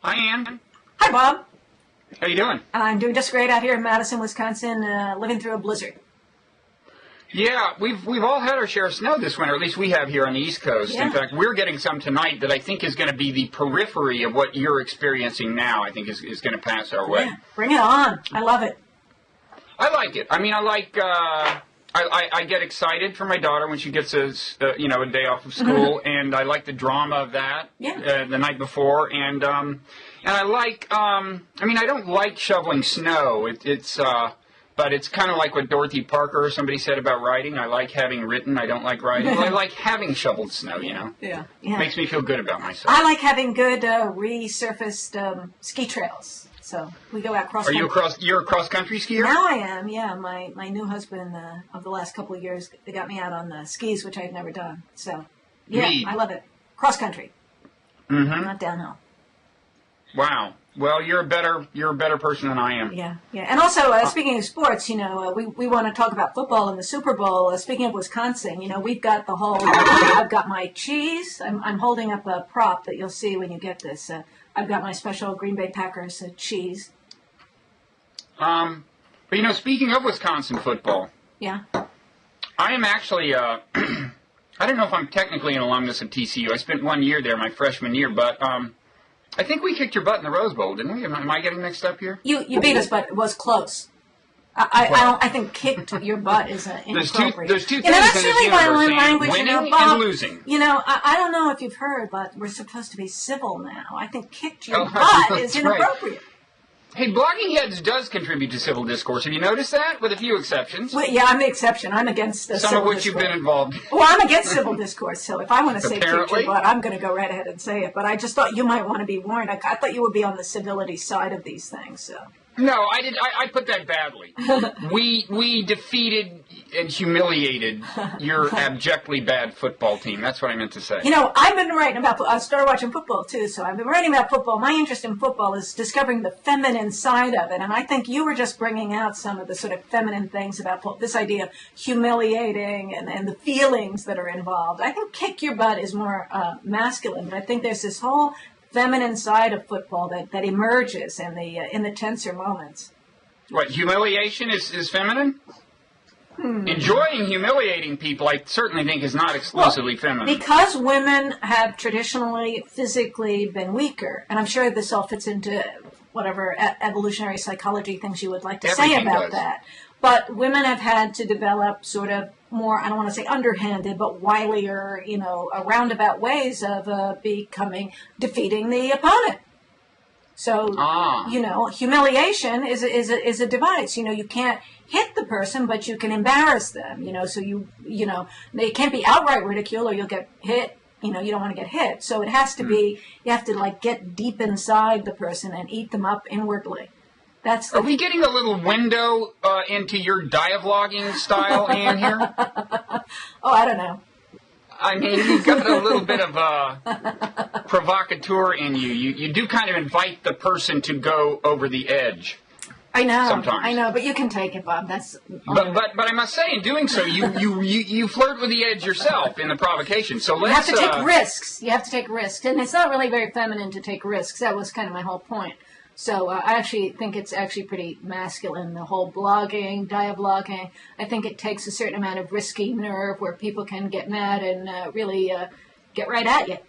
Hi, Ann. Hi, Bob. How you doing? I'm doing just great out here in Madison, Wisconsin, living through a blizzard. Yeah, we've all had our share of snow this winter. At least we have here on the East Coast. Yeah. In fact, we're getting some tonight that I think is going to be the periphery of what you're experiencing now. I think is going to pass our way. Yeah, bring it on. I love it. I like it. I mean, I like. I get excited for my daughter when she gets a day off of school, and I like the drama of that. Yeah. The night before, and I like. I mean, I don't like shoveling snow. But it's kind of like what Dorothy Parker or somebody said about writing. I like having written. I don't like writing. I like having shoveled snow, Yeah. Makes me feel good about myself. I like having good resurfaced ski trails. So we go out cross country. You're a cross-country skier? Now I am, yeah. My new husband of the last couple of years, they got me out on the skis, which I've never done. So, yeah, Neat. I love it. Cross country. Mm-hmm. Not downhill. Wow. Well, you're a better person than I am. Yeah. And also, speaking of sports, we want to talk about football and the Super Bowl. Speaking of Wisconsin, we've got the whole. I've got my cheese. I'm holding up a prop that you'll see when you get this. I've got my special Green Bay Packers cheese. But speaking of Wisconsin football, Yeah. I am actually. I don't know if I'm technically an alumnus of TCU. I spent 1 year there, my freshman year, but. I think we kicked your butt in the Rose Bowl, didn't we? Am I getting mixed up here? You beat us, but it was close. I think kicked your butt is inappropriate. There's two things that's in this really universe, violent language, winning Bob. and losing. I don't know if you've heard, but we're supposed to be civil now. I think kicked your butt is that's inappropriate. Right. Hey, Blogging Heads does contribute to civil discourse. Have you noticed that? With a few exceptions. Well, yeah, I'm the exception. I'm against the Some civil of which discourse. you've been involved in. Well, I'm against civil discourse, so if I want to say kicked Apparently. your butt, I'm going to go right ahead and say it. But I just thought you might want to be warned. I thought you would be on the civility side of these things, so... No, I did. I put that badly. We defeated and humiliated your abjectly bad football team. That's what I meant to say. I've been writing about. I started watching football too, so I've been writing about football. My interest in football is discovering the feminine side of it, and I think you were just bringing out some of the sort of feminine things about this idea of humiliating and the feelings that are involved. I think kick your butt is more masculine, but I think there's this whole feminine side of football that emerges in the tenser moments. What, humiliation is feminine? Enjoying humiliating people, I certainly think, is not exclusively feminine. Because women have traditionally physically been weaker, and I'm sure this all fits into whatever evolutionary psychology things you would like to say about that. But women have had to develop sort of more, I don't want to say underhanded, but wilier, roundabout ways of defeating the opponent. So, humiliation is a device. You can't hit the person, but you can embarrass them. So they can't be outright ridicule or you'll get hit. You don't want to get hit. So it has to be, you have to get deep inside the person and eat them up inwardly. Are we getting a little window into your dialoguing style, Ann, here? Oh, I don't know. I mean, you've got a little bit of a provocateur in you. You do kind of invite the person to go over the edge. I know. Sometimes. I know, but you can take it, Bob. But I must say, in doing so, you flirt with the edge yourself in the provocation. So you have to take risks. You have to take risks, and it's not really very feminine to take risks. That was kind of my whole point. So I actually think it's actually pretty masculine, the whole blogging, diablogging. I think it takes a certain amount of risky nerve where people can get mad and really get right at you.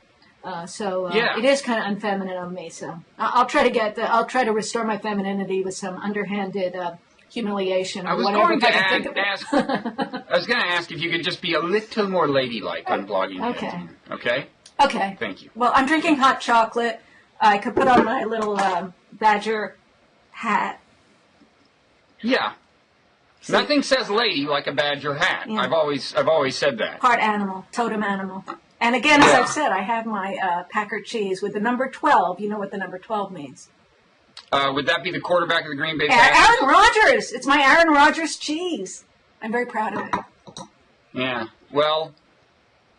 It is kind of unfeminine of me. So I'll try to restore my femininity with some underhanded humiliation or whatever. I was going to ask if you could just be a little more ladylike on blogging. Okay. Okay? Okay. Thank you. Well, I'm drinking hot chocolate. I could put on my little badger hat. Yeah. See, nothing says lady like a badger hat. Yeah. I've always said that. Part animal, totem animal. And again, as I've said, I have my Packer cheese with the number 12. You know what the number 12 means. Would that be the quarterback of the Green Bay Packers? Aaron Rodgers. It's my Aaron Rodgers cheese. I'm very proud of it. Yeah. Well,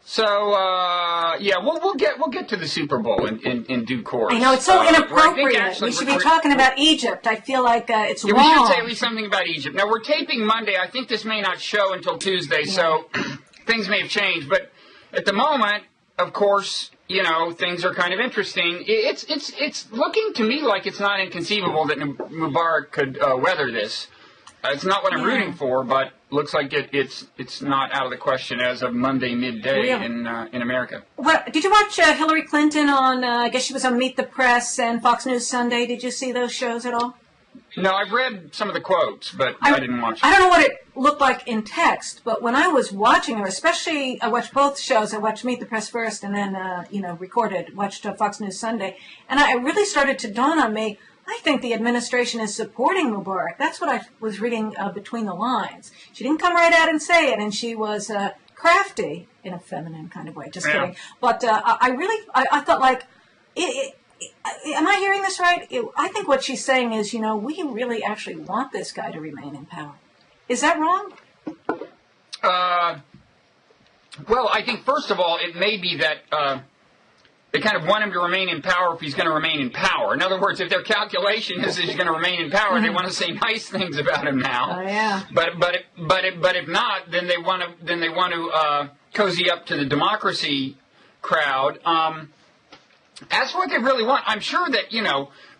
so we'll get to the Super Bowl in due course. I know it's so inappropriate. We should be talking about Egypt. I feel like it's wrong. We should say at least something about Egypt. Now we're taping Monday. I think this may not show until Tuesday, so things may have changed. But at the moment, of course, things are kind of interesting. It's looking to me like it's not inconceivable that Mubarak could weather this. It's not what I'm rooting for, but looks like it's not out of the question as of Monday midday in America. Well, did you watch Hillary Clinton on? I guess she was on Meet the Press and Fox News Sunday. Did you see those shows at all? No, I've read some of the quotes, but I didn't watch it. I don't know what it looked like in text, but when I was watching her, especially I watched both shows. I watched Meet the Press first, and then watched Fox News Sunday, and I really started to dawn on me. I think the administration is supporting Mubarak. That's what I was reading between the lines. She didn't come right out and say it, and she was crafty in a feminine kind of way. Just kidding. But I thought, like, am I hearing this right? I think what she's saying is, we really actually want this guy to remain in power. Is that wrong? Well, I think, first of all, it may be that they kind of want him to remain in power if he's going to remain in power. In other words, if their calculation is he's going to remain in power, they want to say nice things about him now. Oh yeah. But if not, then they want to cozy up to the democracy crowd. As for what they really want, I'm sure that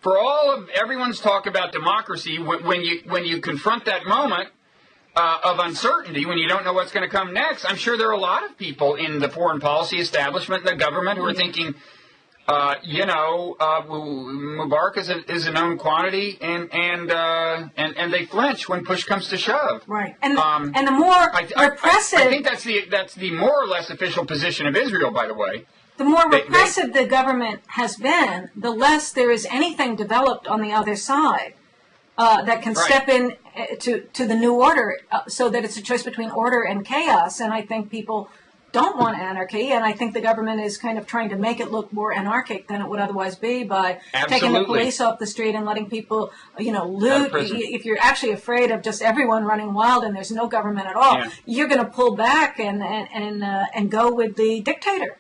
for all of everyone's talk about democracy, when you confront that moment of uncertainty, when you don't know what's going to come next, I'm sure there are a lot of people in the foreign policy establishment and the government who are thinking, Mubarak is a known quantity, and they flinch when push comes to shove. Right, and the more repressive. I think that's the more or less official position of Israel, by the way. The more repressive the government has been, the less there is anything developed on the other side that can step in to the new order, so that it's a choice between order and chaos. And I think people don't want anarchy, and I think the government is kind of trying to make it look more anarchic than it would otherwise be by taking the police off the street and letting people, loot. If you're actually afraid of just everyone running wild and there's no government at all, you're going to pull back and go with the dictator.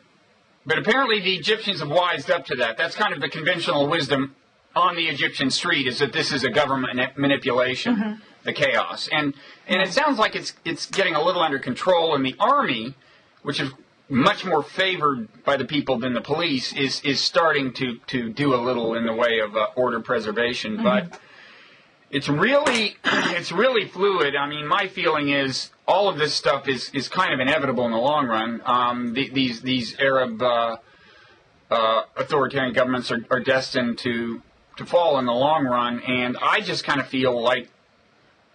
But apparently the Egyptians have wised up to that. That's kind of the conventional wisdom on the Egyptian street, is that this is a government manipulation, the chaos. And it sounds like it's getting a little under control, and the army, which is much more favored by the people than the police, is starting to do a little in the way of order preservation. But it's really fluid. I mean, my feeling is all of this stuff is kind of inevitable in the long run. These Arab authoritarian governments are destined to fall in the long run, and I just kind of feel like,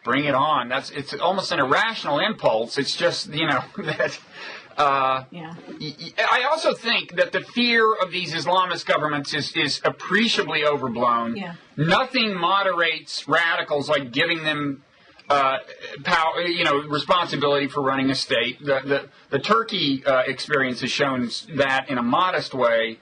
bring it on. It's almost an irrational impulse. It's just that. I also think that the fear of these Islamist governments is appreciably overblown. Yeah. Nothing moderates radicals like giving them power, responsibility for running a state. The Turkey experience has shown that in a modest way.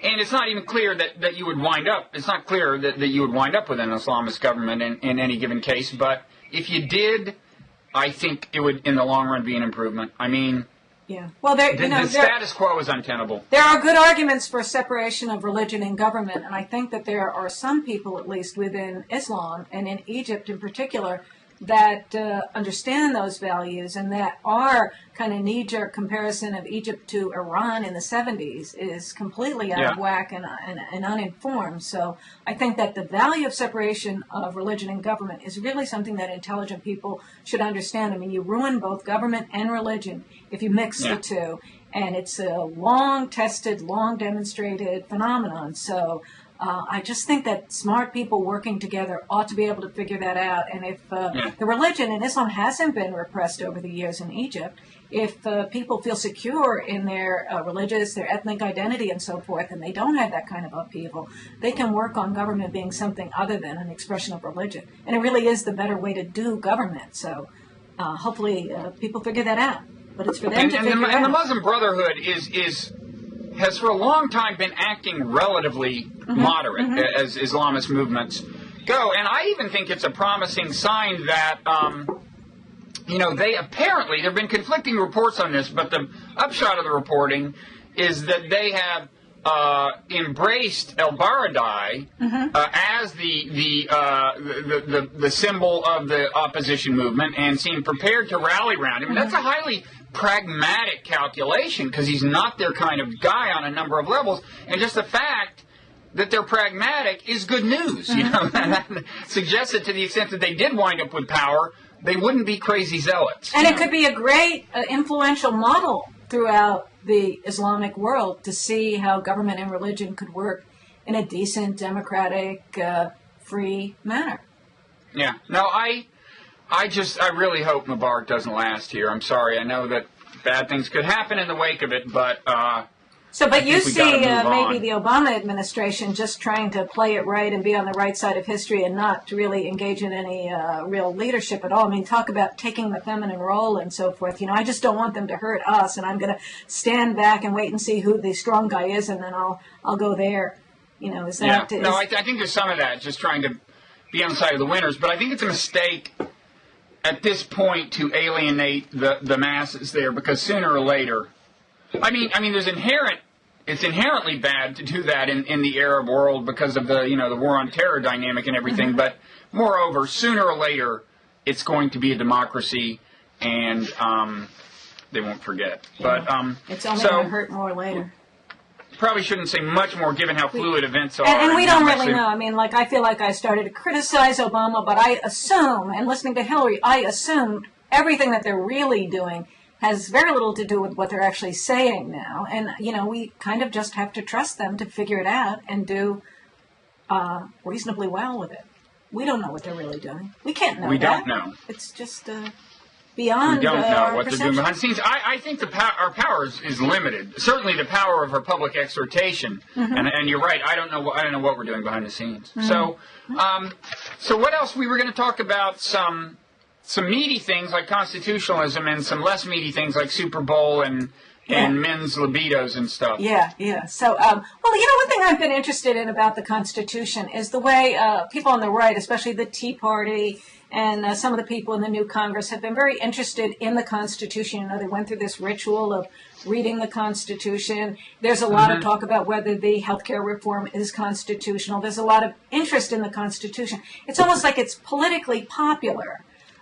And it's not even clear that you would wind up. It's not clear that you would wind up with an Islamist government in any given case. But if you did, I think it would, in the long run, be an improvement. I mean, well, the status quo is untenable. There are good arguments for separation of religion and government, and I think that there are some people, at least within Islam and in Egypt in particular, that understand those values, and that our kind of knee-jerk comparison of Egypt to Iran in the 70s is completely out of whack and uninformed. So I think that the value of separation of religion and government is really something that intelligent people should understand. I mean, you ruin both government and religion if you mix the two, and it's a long-tested, long-demonstrated phenomenon. So I just think that smart people working together ought to be able to figure that out. And if the religion in Islam hasn't been repressed over the years in Egypt, if people feel secure in their religious, their ethnic identity and so forth, and they don't have that kind of upheaval, they can work on government being something other than an expression of religion. And it really is the better way to do government. So hopefully people figure that out. But it's for them to figure out. And the Muslim Brotherhood has for a long time been acting relatively moderate as Islamist movements go. And I even think it's a promising sign that, they apparently, there have been conflicting reports on this, but the upshot of the reporting is that they have embraced el-Baradei as the symbol of the opposition movement and seem prepared to rally around him. That's a highly pragmatic calculation, because he's not their kind of guy on a number of levels, and just the fact that they're pragmatic is good news. You know, that suggests that to the extent that they did wind up with power, they wouldn't be crazy zealots. And it could be a great influential model throughout the Islamic world to see how government and religion could work in a decent, democratic, free manner. Yeah. No, I really hope Mubarak doesn't last here. I'm sorry. I know that bad things could happen in the wake of it, but... But you see maybe the Obama administration just trying to play it right and be on the right side of history and not to really engage in any real leadership at all. I mean, talk about taking the feminine role and so forth. You know, I just don't want them to hurt us, and I'm going to stand back and wait and see who the strong guy is, and then I'll go there. You know, is that... Yeah. No, I think there's some of that, just trying to be on the side of the winners. But I think it's a mistake at this point to alienate the masses there, because sooner or later... I mean, it's inherently bad to do that in the Arab world because of the war on terror dynamic and everything. But moreover, sooner or later, it's going to be a democracy, and they won't forget. But it's only going to hurt more later. Probably shouldn't say much more, given how fluid events are. And we don't really know. I mean, like, I feel like I started to criticize Obama, but I assume, and listening to Hillary, I assume everything that they're really doing has very little to do with what they're actually saying now. And, you know, we kind of just have to trust them to figure it out and do reasonably well with it. We don't know what they're really doing. We can't know We that. don't know. It's just beyond We don't know what perception. they're doing behind the scenes. I think our power is limited. Certainly the power of our public exhortation. And you're right, I don't know what we're doing behind the scenes. So what else? We were going to talk about some meaty things like constitutionalism and some less meaty things like Super Bowl and men's libidos and stuff. Yeah. So, well, one thing I've been interested in about the Constitution is the way people on the right, especially the Tea Party and some of the people in the new Congress, have been very interested in the Constitution. You know, they went through this ritual of reading the Constitution. There's a lot of talk about whether the healthcare reform is constitutional. There's a lot of interest in the Constitution. It's almost like it's politically popular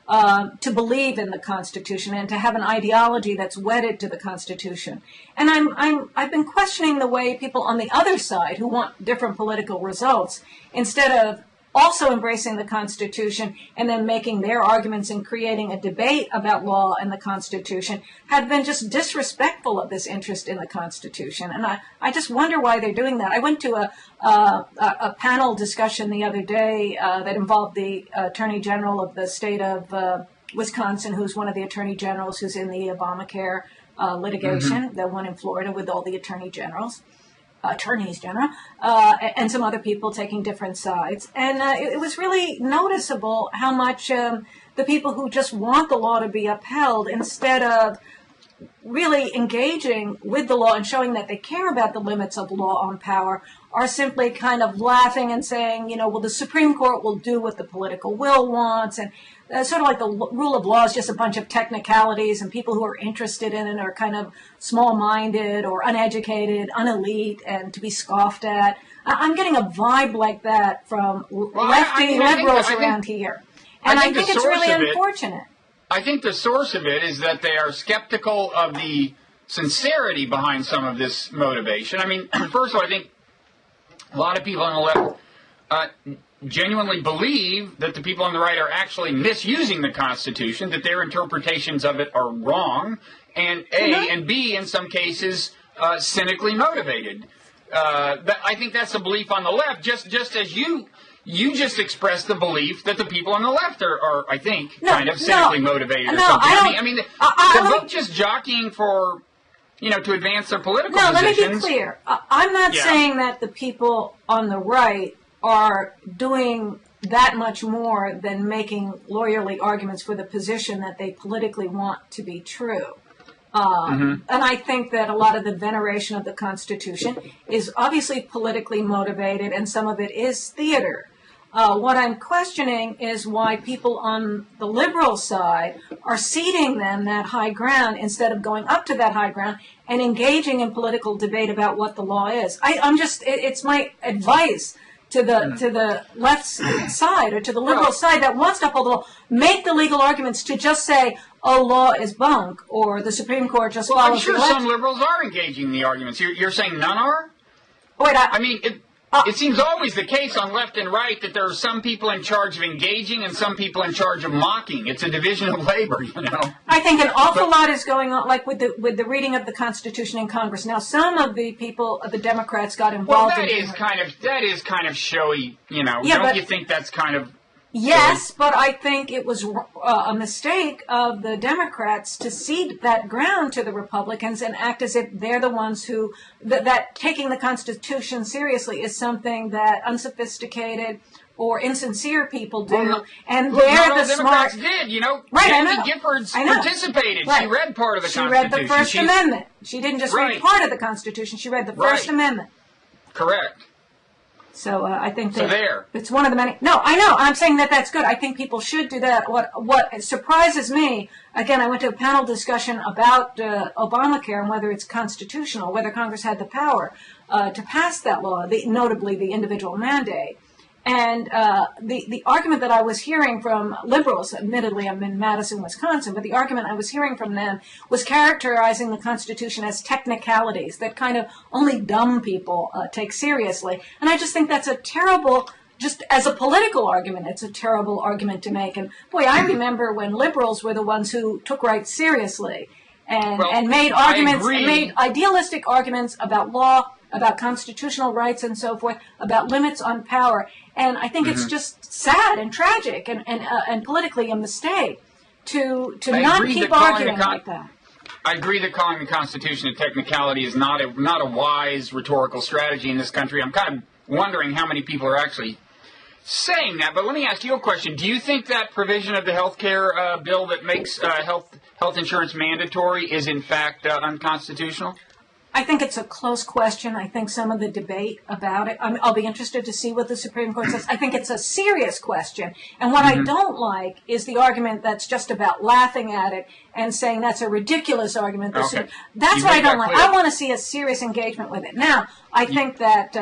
to believe in the Constitution and to have an ideology that's wedded to the Constitution. And I've been questioning the way people on the other side who want different political results, instead of also embracing the Constitution and then making their arguments and creating a debate about law and the Constitution, have been just disrespectful of this interest in the Constitution. And I just wonder why they're doing that. I went to a panel discussion the other day that involved the Attorney General of the state of Wisconsin, who's one of the Attorney Generals who's in the Obamacare litigation, the one in Florida with all the attorneys general, and some other people taking different sides. And it was really noticeable how much the people who just want the law to be upheld, instead of really engaging with the law and showing that they care about the limits of law on power, are simply kind of laughing and saying, well, the Supreme Court will do what the political will wants, and sort of like the rule of law is just a bunch of technicalities, and people who are interested in it are kind of small-minded or uneducated, unelite, and to be scoffed at. I'm getting a vibe like that from lefty liberals around here. And I think it's really unfortunate. I think the source of it is that they are skeptical of the sincerity behind some of this motivation. I mean, first of all, I think a lot of people on the left genuinely believe that the people on the right are actually misusing the Constitution, that their interpretations of it are wrong, and and B, in some cases, cynically motivated. I think that's a belief on the left, just as you just expressed the belief that the people on the left are I think, kind of cynically motivated or something. I mean, they're just jockeying for, to advance their political positions. No, let me be clear. I'm not saying that the people on the right are doing that much more than making lawyerly arguments for the position that they politically want to be true. And I think that a lot of the veneration of the Constitution is obviously politically motivated, and some of it is theater. What I'm questioning is why people on the liberal side are ceding them that high ground instead of going up to that high ground and engaging in political debate about what the law is. It's my advice to the left side or to the liberal side that wants to uphold the law make the legal arguments to just say, oh, law is bunk, or the Supreme Court just follows I'm sure some liberals are engaging in the arguments. You're saying none are? Wait, I mean, it seems always the case on left and right that there are some people in charge of engaging and some people in charge of mocking. It's a division of labor, you know. I think an awful lot is going on, like with the reading of the Constitution in Congress. Now, some of the people, the Democrats, got involved. Well, that is kind of showy, you know. Yeah, don't you think that's kind of? Yes, but I think it was a mistake of the Democrats to cede that ground to the Republicans and act as if they're the ones who, that taking the Constitution seriously is something that unsophisticated or insincere people do, and they're the smart. Democrats did, you know. Right, I know. Giffords participated. Right. She read part of the Constitution. She read the First Amendment. She didn't just read part of the Constitution. She read the First Amendment. Correct. So I think that it's one of the many. No, I know. I'm saying that that's good. I think people should do that. What surprises me, again, I went to a panel discussion about Obamacare and whether it's constitutional, whether Congress had the power to pass that law, notably the individual mandate. And the argument that I was hearing from liberals, admittedly I'm in Madison, Wisconsin, but the argument I was hearing from them was characterizing the Constitution as technicalities that kind of only dumb people take seriously. And I just think that's a terrible, just as a political argument, it's a terrible argument to make. And boy, I remember when liberals were the ones who took Wright seriously and made arguments, and made idealistic arguments about law, about constitutional rights and so forth, about limits on power. And I think it's just sad and tragic and politically a mistake to not keep arguing like that. I agree that calling the Constitution a technicality is not a wise rhetorical strategy in this country. I'm kind of wondering how many people are actually saying that. But let me ask you a question. Do you think that provision of the health care bill that makes health insurance mandatory is in fact unconstitutional? I think it's a close question. I think some of the debate about it, I'll be interested to see what the Supreme Court says. I think it's a serious question. And what I don't like is the argument that's just about laughing at it and saying that's a ridiculous argument. That's what I don't like. I want to see a serious engagement with it. Now, I think that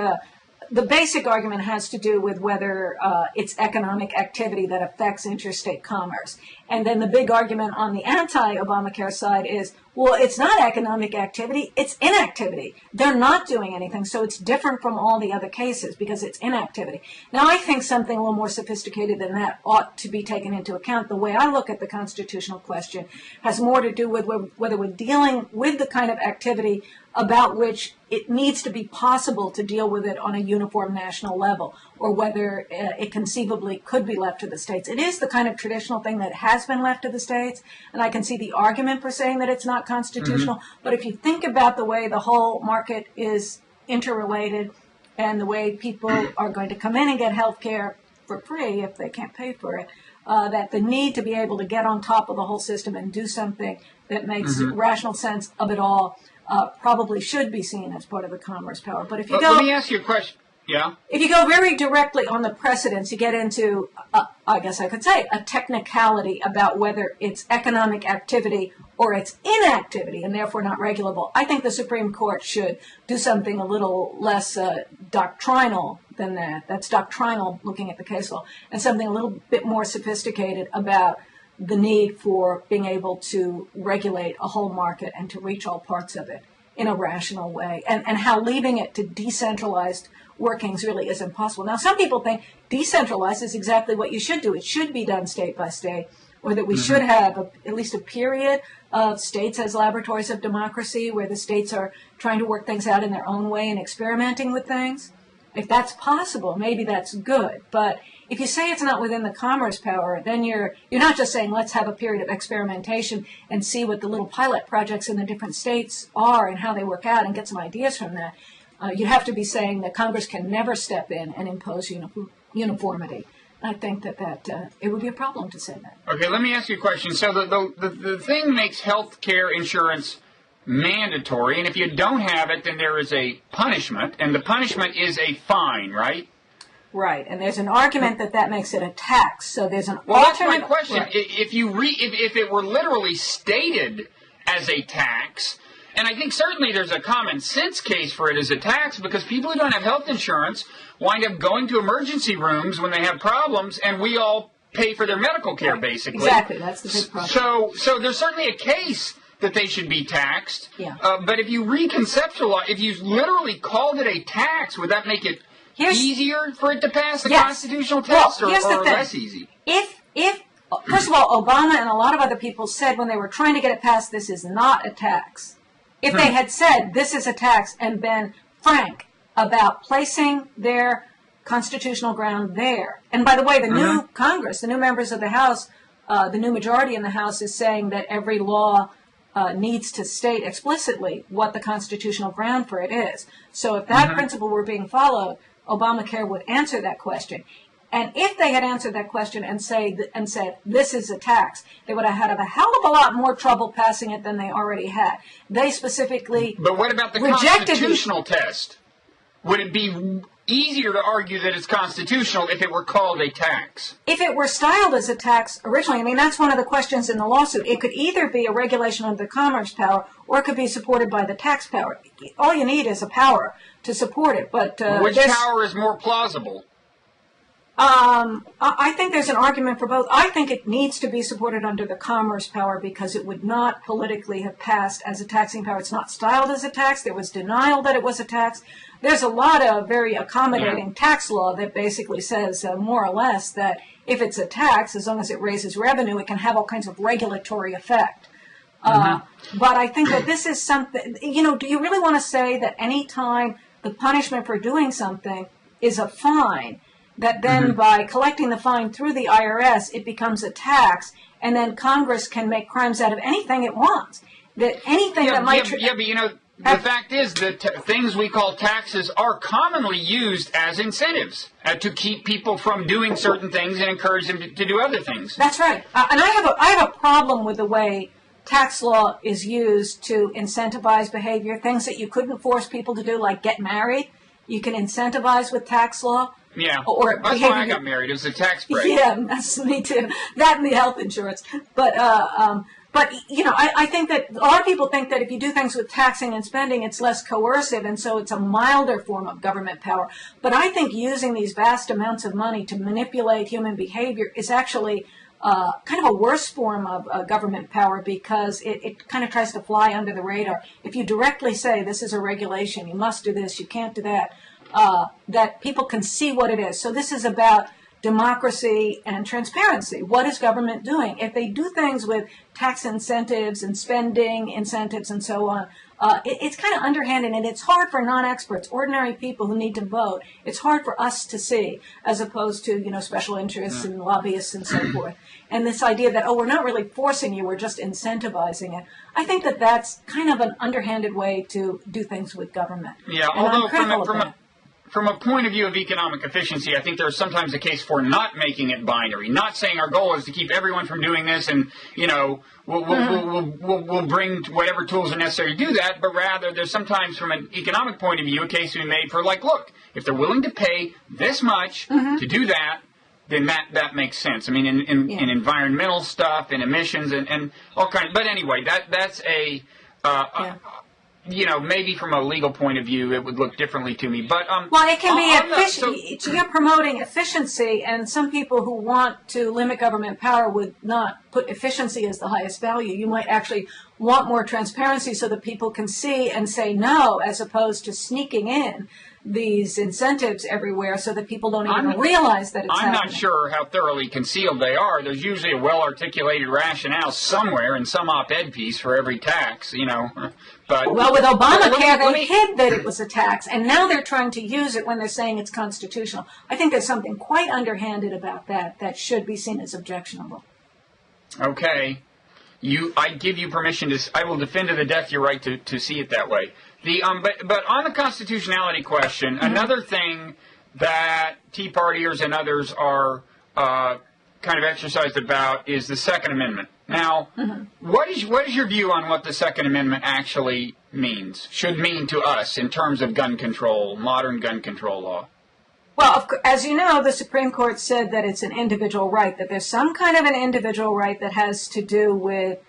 the basic argument has to do with whether it's economic activity that affects interstate commerce. And then the big argument on the anti-Obamacare side is, well, it's not economic activity, it's inactivity. They're not doing anything, so it's different from all the other cases because it's inactivity. Now, I think something a little more sophisticated than that ought to be taken into account. The way I look at the constitutional question has more to do with whether we're dealing with the kind of activity about which it needs to be possible to deal with it on a uniform national level, or whether it conceivably could be left to the states. It is the kind of traditional thing that has been left to the states, and I can see the argument for saying that it's not constitutional. But if you think about the way the whole market is interrelated and the way people are going to come in and get health care for free if they can't pay for it, that the need to be able to get on top of the whole system and do something that makes rational sense of it all probably should be seen as part of the commerce power. But if you go, let me ask you a question. Yeah. If you go very directly on the precedents, you get into, I guess I could say, a technicality about whether it's economic activity or it's inactivity and therefore not regulable. I think the Supreme Court should do something a little less doctrinal than that. That's doctrinal, looking at the case law, and something a little bit more sophisticated about the need for being able to regulate a whole market and to reach all parts of it in a rational way, and how leaving it to decentralized workings really is impossible. Now, some people think decentralized is exactly what you should do. It should be done state by state, or that we should have at least a period of states as laboratories of democracy where the states are trying to work things out in their own way and experimenting with things. If that's possible, maybe that's good. But if you say it's not within the commerce power, then you're not just saying let's have a period of experimentation and see what the little pilot projects in the different states are and how they work out and get some ideas from that. You have to be saying that Congress can never step in and impose uniformity. I think that it would be a problem to say that. Okay, let me ask you a question. So the thing makes health care insurance mandatory, and if you don't have it, then there is a punishment, and the punishment is a fine, right? Right, and there's an argument that makes it a tax. So there's an alternate. That's my question. Right. If it were literally stated as a tax, and I think certainly there's a common sense case for it as a tax, because people who don't have health insurance wind up going to emergency rooms when they have problems, and we all pay for their medical care, basically. Exactly, that's the big problem. So there's certainly a case that they should be taxed. Yeah. But if you reconceptualize, if you literally called it a tax, would that make it easier for it to pass the constitutional test, or less easy? If first of all, Obama and a lot of other people said when they were trying to get it passed, this is not a tax. If they had said this is a tax and been frank about placing their constitutional ground there. And by the way, the new Congress, the new members of the House, the new majority in the House is saying that every law needs to state explicitly what the constitutional ground for it is. So if that principle were being followed, Obamacare would answer that question. And if they had answered that question and said this is a tax, they would have had a hell of a lot more trouble passing it than they already had. They specifically But what about the constitutional test? Would it be easier to argue that it's constitutional if it were called a tax? If it were styled as a tax originally, I mean, that's one of the questions in the lawsuit. It could either be a regulation under the commerce power or it could be supported by the tax power. All you need is a power to support it. But which power is more plausible? I think there's an argument for both. I think it needs to be supported under the commerce power because it would not politically have passed as a taxing power. It's not styled as a tax. There was denial that it was a tax. There's a lot of very accommodating tax law that basically says more or less that if it's a tax, as long as it raises revenue, it can have all kinds of regulatory effect. But I think that this is something, do you really want to say that any time the punishment for doing something is a fine, that then by collecting the fine through the IRS, it becomes a tax, and then Congress can make crimes out of anything it wants? That anything that might... The fact is that things we call taxes are commonly used as incentives to keep people from doing certain things and encourage them to do other things. That's right. And I have a problem with the way tax law is used to incentivize behavior, things that you couldn't force people to do, like get married. You can incentivize with tax law. Yeah, that's why I got married. It was a tax break. Yeah, that's me too. That and the health insurance. But I think that a lot of people think that if you do things with taxing and spending, it's less coercive, and so it's a milder form of government power. But I think using these vast amounts of money to manipulate human behavior is actually kind of a worse form of government power because it kind of tries to fly under the radar. If you directly say this is a regulation, you must do this, you can't do that, that people can see what it is. So this is about democracy and transparency. What is government doing? If they do things with tax incentives and spending incentives and so on, it's kind of underhanded, and it's hard for non-experts, ordinary people who need to vote. It's hard for us to see, as opposed to special interests and lobbyists and so forth. And this idea that we're not really forcing you, we're just incentivizing it. I think that that's kind of an underhanded way to do things with government. Yeah, and although from a point of view of economic efficiency, I think there's sometimes a case for not making it binary, not saying our goal is to keep everyone from doing this and, we'll bring whatever tools are necessary to do that, but rather there's sometimes from an economic point of view a case to be made for, like, look, if they're willing to pay this much to do that, then that makes sense. I mean, in environmental stuff, in emissions, and all kinds. But anyway, that's a... maybe from a legal point of view, it would look differently to me. But well, it can be efficient. So you're promoting efficiency, and some people who want to limit government power would not put efficiency as the highest value. You might actually want more transparency so that people can see and say no, as opposed to sneaking in these incentives everywhere so that people don't even realize that it's happening. I'm not sure how thoroughly concealed they are. There's usually a well-articulated rationale somewhere in some op-ed piece for every tax, But well, with Obamacare, they hid that it was a tax, and now they're trying to use it when they're saying it's constitutional. I think there's something quite underhanded about that should be seen as objectionable. Okay. I give you permission I will defend to the death your right to see it that way. But on the constitutionality question, another thing that Tea Partiers and others are kind of exercised about is the Second Amendment. Now, what is your view on what the Second Amendment actually should mean to us in terms of gun control, modern gun control law? Well, as you know, the Supreme Court said that it's an individual right, that there's some kind of an individual right that has to do with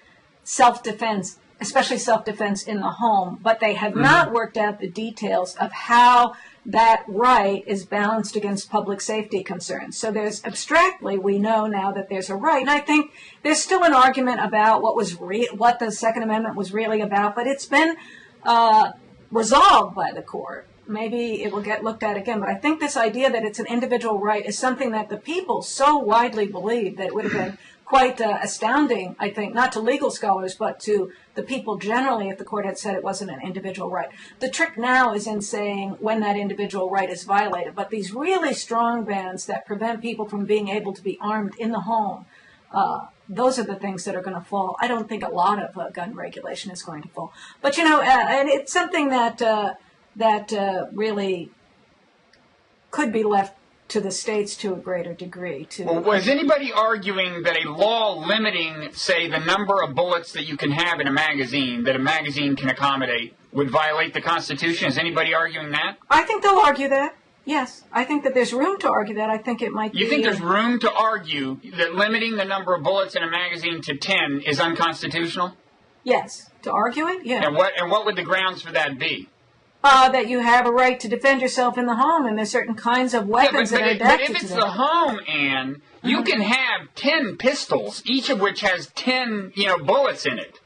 self-defense, especially self-defense in the home, but they have not worked out the details of how that right is balanced against public safety concerns. So there's abstractly, we know now that there's a right, and I think there's still an argument about what the Second Amendment was really about, but it's been resolved by the court. Maybe it will get looked at again, but I think this idea that it's an individual right is something that the people so widely believe that it would have been quite astounding, I think, not to legal scholars, but to the people generally if the court had said it wasn't an individual right. The trick now is in saying when that individual right is violated, but these really strong bans that prevent people from being able to be armed in the home, those are the things that are going to fall. I don't think a lot of gun regulation is going to fall. But, and it's something that really could be left to the states to a greater degree. Well, was anybody arguing that a law limiting, say, the number of bullets that you can have in a magazine, that a magazine can accommodate, would violate the Constitution? Is anybody arguing that? I think they'll argue that. Yes, I think that there's room to argue that. I think it might be... You think there's room to argue that limiting the number of bullets in a magazine to 10 is unconstitutional? Yes. To argue it? Yeah. And what would the grounds for that be? That you have a right to defend yourself in the home, and there's certain kinds of weapons that are adapted to that. But if it's the home, Anne, you can have 10 pistols, each of which has 10, bullets in it.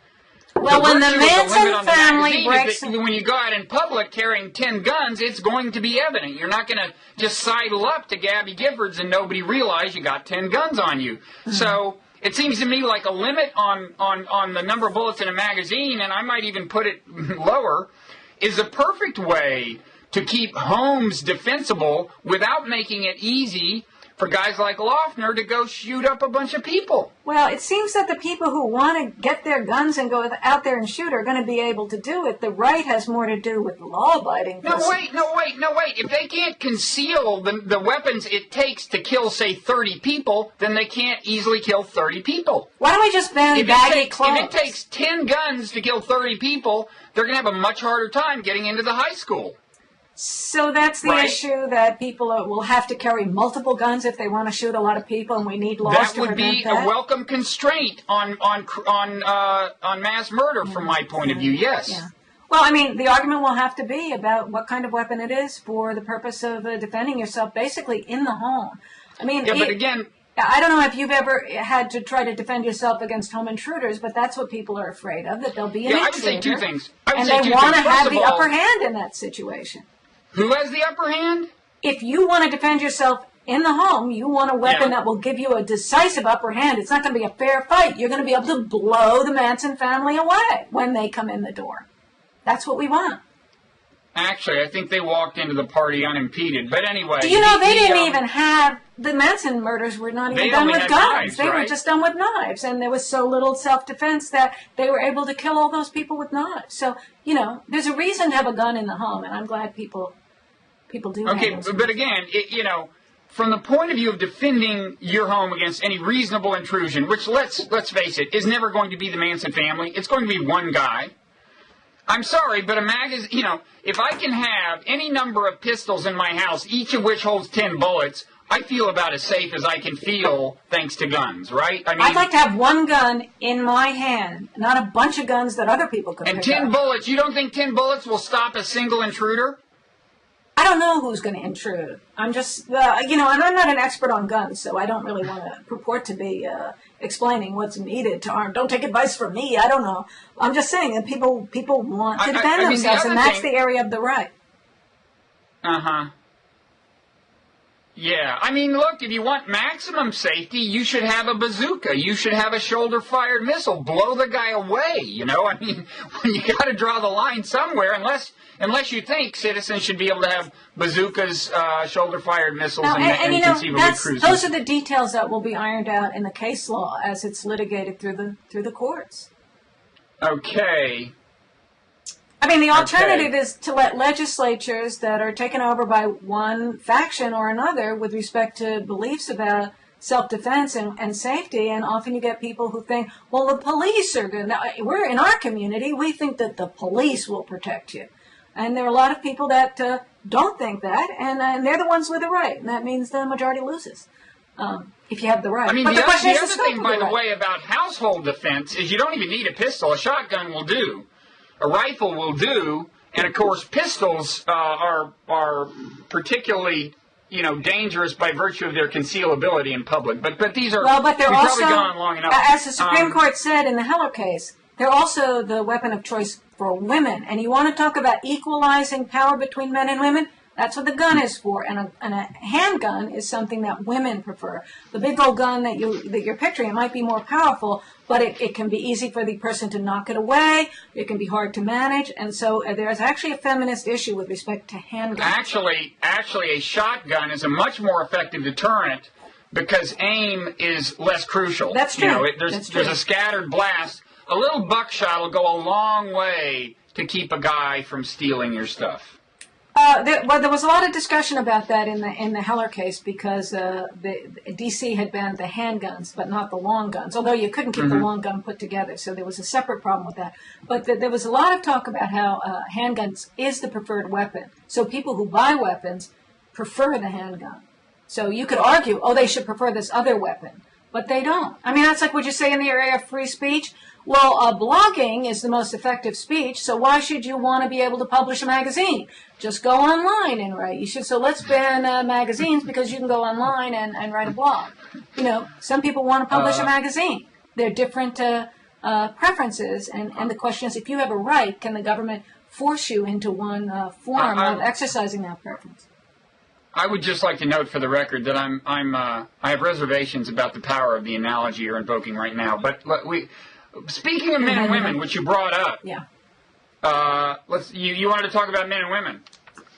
Well, when the Manson family breaks... When you go out in public carrying 10 guns, it's going to be evident. You're not going to just sidle up to Gabby Giffords and nobody realize you got 10 guns on you. Mm-hmm. So it seems to me like a limit on the number of bullets in a magazine, and I might even put it lower, is a perfect way to keep homes defensible without making it easy for guys like Loeffner to go shoot up a bunch of people. Well, it seems that the people who want to get their guns and go out there and shoot are going to be able to do it. The right has more to do with law-abiding. No, wait. If they can't conceal the weapons it takes to kill, say, 30 people, then they can't easily kill 30 people. Why don't we just ban baggy clothes? If it takes 10 guns to kill 30 people, they're going to have a much harder time getting into the high school. So that's the issue, that people will have to carry multiple guns if they want to shoot a lot of people, and we need laws to prevent that. That would be a welcome constraint on mass murder, from my point of view, yes. Yeah. Well, I mean, the argument will have to be about what kind of weapon it is for the purpose of defending yourself, basically in the home. I mean, yeah, but again... I don't know if you've ever had to try to defend yourself against home intruders, but that's what people are afraid of, that there'll be an intruder. I would say two things. And they want to have the upper hand in that situation. Who has the upper hand? If you want to defend yourself in the home, you want a weapon that will give you a decisive upper hand. It's not going to be a fair fight. You're going to be able to blow the Manson family away when they come in the door. That's what we want. Actually, I think they walked into the party unimpeded. But anyway... Do you know, they didn't even have... The Manson murders were not even done with guns. Knives, they were just done with knives. And there was so little self-defense that they were able to kill all those people with knives. So, there's a reason to have a gun in the home, and I'm glad people do have Okay, but again, from the point of view of defending your home against any reasonable intrusion, which, let's face it, is never going to be the Manson family. It's going to be one guy. I'm sorry, but a magazine, if I can have any number of pistols in my house, each of which holds 10 bullets, I feel about as safe as I can feel thanks to guns, right? I mean, I'd like to have one gun in my hand, not a bunch of guns that other people could pick up. And 10 bullets, you don't think 10 bullets will stop a single intruder? I don't know who's going to intrude. I'm just, and I'm not an expert on guns, so I don't really want to purport to be explaining what's needed to arm. Don't take advice from me. I don't know. I'm just saying that people want to defend themselves, and that's the area of the right. Uh-huh. Yeah. I mean, look, if you want maximum safety, you should have a bazooka. You should have a shoulder-fired missile. Blow the guy away, I mean, you got to draw the line somewhere, unless you think citizens should be able to have bazookas, shoulder-fired missiles, and conceivably cruisers. Those are the details that will be ironed out in the case law as it's litigated through the courts. Okay. I mean, the alternative is to let legislatures that are taken over by one faction or another with respect to beliefs about self-defense and safety, and often you get people who think, well, the police are good. Now, we're in our community, we think that the police will protect you. And there are a lot of people that don't think that, and they're the ones with the right, and that means the majority loses. If you have the right. I mean, the other thing, by the way, about household defense is you don't even need a pistol. A shotgun will do. A rifle will do. And of course, pistols are particularly, dangerous by virtue of their concealability in public. But these are but they're we've also, probably gone on long enough. As the Supreme Court said in the Heller case, they're also the weapon of choice for women. And you want to talk about equalizing power between men and women? That's what the gun is for, and a handgun is something that women prefer. The big old gun that you're picturing, it might be more powerful, but it can be easy for the person to knock it away. It can be hard to manage, and so there's actually a feminist issue with respect to handguns. Actually, a shotgun is a much more effective deterrent because aim is less crucial. That's true. There's a scattered blast. A little buckshot will go a long way to keep a guy from stealing your stuff. There was a lot of discussion about that in the Heller case because the D.C. had banned the handguns, but not the long guns. Although you couldn't keep the long gun put together, so there was a separate problem with that. But there was a lot of talk about how handguns is the preferred weapon. So people who buy weapons prefer the handgun. So you could argue, they should prefer this other weapon, but they don't. I mean, that's like what you say in the area of free speech. Well, blogging is the most effective speech, so why should you want to be able to publish a magazine? Just go online and write. So let's ban magazines because you can go online and write a blog. Some people want to publish a magazine. They're different preferences, and the question is, if you have a right, can the government force you into one form of exercising that preference? I would just like to note for the record that I have reservations about the power of the analogy you're invoking right now, but speaking of men and women, which you brought up, yeah. You wanted to talk about men and women.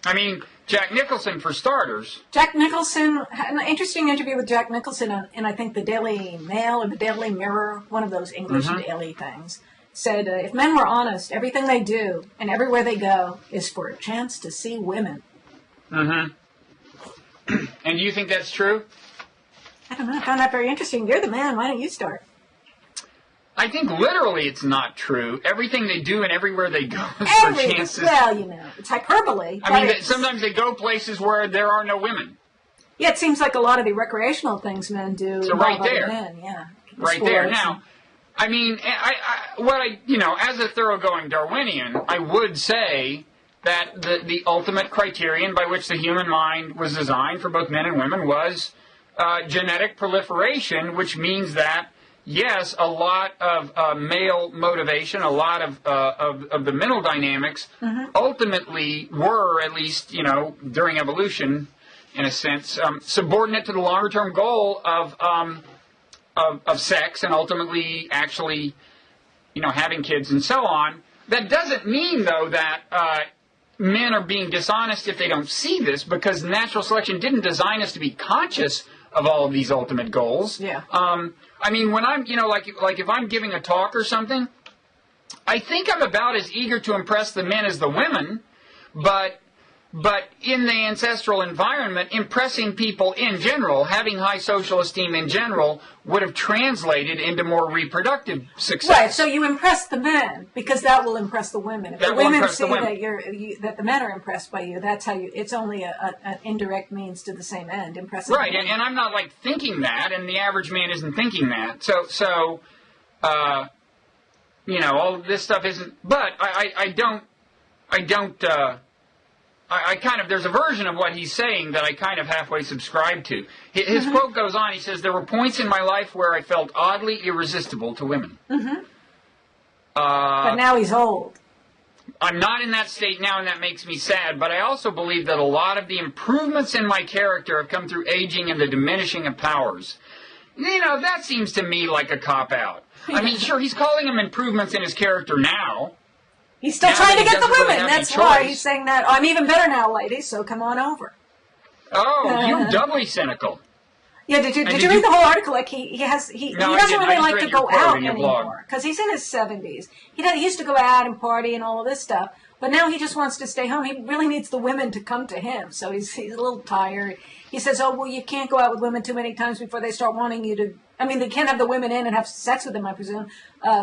I mean, Jack Nicholson, for starters. Jack Nicholson, an interesting interview with Jack Nicholson in, I think, the Daily Mail or the Daily Mirror, one of those English daily things, said, if men were honest, everything they do and everywhere they go is for a chance to see women. Mm-hmm. And do you think that's true? I don't know. I found that very interesting. You're the man. Why don't you start? I think literally it's not true. Everything they do and everywhere they go is for chances. Well, it's hyperbole. I mean, sometimes they go places where there are no women. Yeah, it seems like a lot of the recreational things men do. So right there. Men, yeah. Right there. Now, I mean, as a thoroughgoing Darwinian, I would say that the ultimate criterion by which the human mind was designed for both men and women was genetic proliferation, which means that yes, a lot of male motivation, a lot of the mental dynamics ultimately were, at least, during evolution, in a sense, subordinate to the longer-term goal of sex and ultimately actually, having kids and so on. That doesn't mean, though, that men are being dishonest if they don't see this, because natural selection didn't design us to be conscious of all of these ultimate goals. Yeah. I mean, when I'm, like if I'm giving a talk or something, I think I'm about as eager to impress the men as the women, but in the ancestral environment, impressing people in general, having high social esteem in general, would have translated into more reproductive success. Right, so you impress the men, because that will impress the women. If the women see that the men are impressed by you, that's how it's only an indirect means to the same end, impressing right, and I'm not, thinking that, and the average man isn't thinking that. So all of this stuff isn't, but I don't, there's a version of what he's saying that I kind of halfway subscribe to. His quote goes on, he says, there were points in my life where I felt oddly irresistible to women. But now he's old. I'm not in that state now, and that makes me sad, but I also believe that a lot of the improvements in my character have come through aging and the diminishing of powers. That seems to me like a cop-out. I mean, sure, he's calling them improvements in his character now. He's still trying to get the women. That's why he's saying that. I'm even better now, ladies, so come on over. Oh, you're doubly cynical. Yeah, did you read the whole article? Like he doesn't really like to go out anymore because he's in his 70s. He used to go out and party and all of this stuff, but now he just wants to stay home. He really needs the women to come to him, so he's a little tired. He says, "Oh, well, you can't go out with women too many times before they start wanting you to." I mean, they can't have the women in and have sex with them, I presume,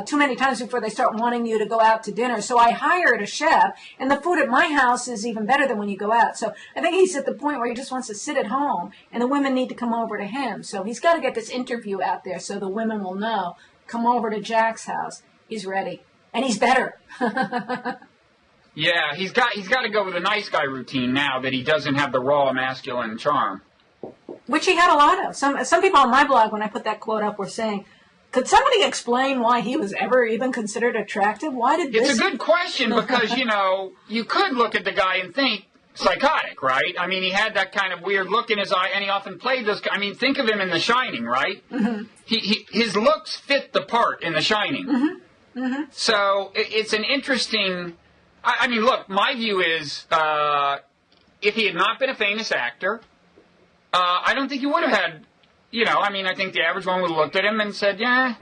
too many times before they start wanting you to go out to dinner. So I hired a chef, and the food at my house is even better than when you go out. So I think he's at the point where he just wants to sit at home, and the women need to come over to him. So he's got to get this interview out there so the women will know, come over to Jack's house. He's ready. And he's better. Yeah, he's got to go with a nice guy routine now that he doesn't have the raw masculine charm. Which he had a lot of. Some people on my blog, when I put that quote up, were saying, could somebody explain why he was ever even considered attractive? Why did this... It's a good question because, you could look at the guy and think psychotic, right? I mean, he had that kind of weird look in his eye, and he often played those... I mean, think of him in The Shining, right? Mm-hmm. His looks fit the part in The Shining. Mm-hmm. Mm-hmm. So it's an interesting... I mean, look, my view is if he had not been a famous actor... I don't think he would have had, I think the average one would have looked at him and said, yeah.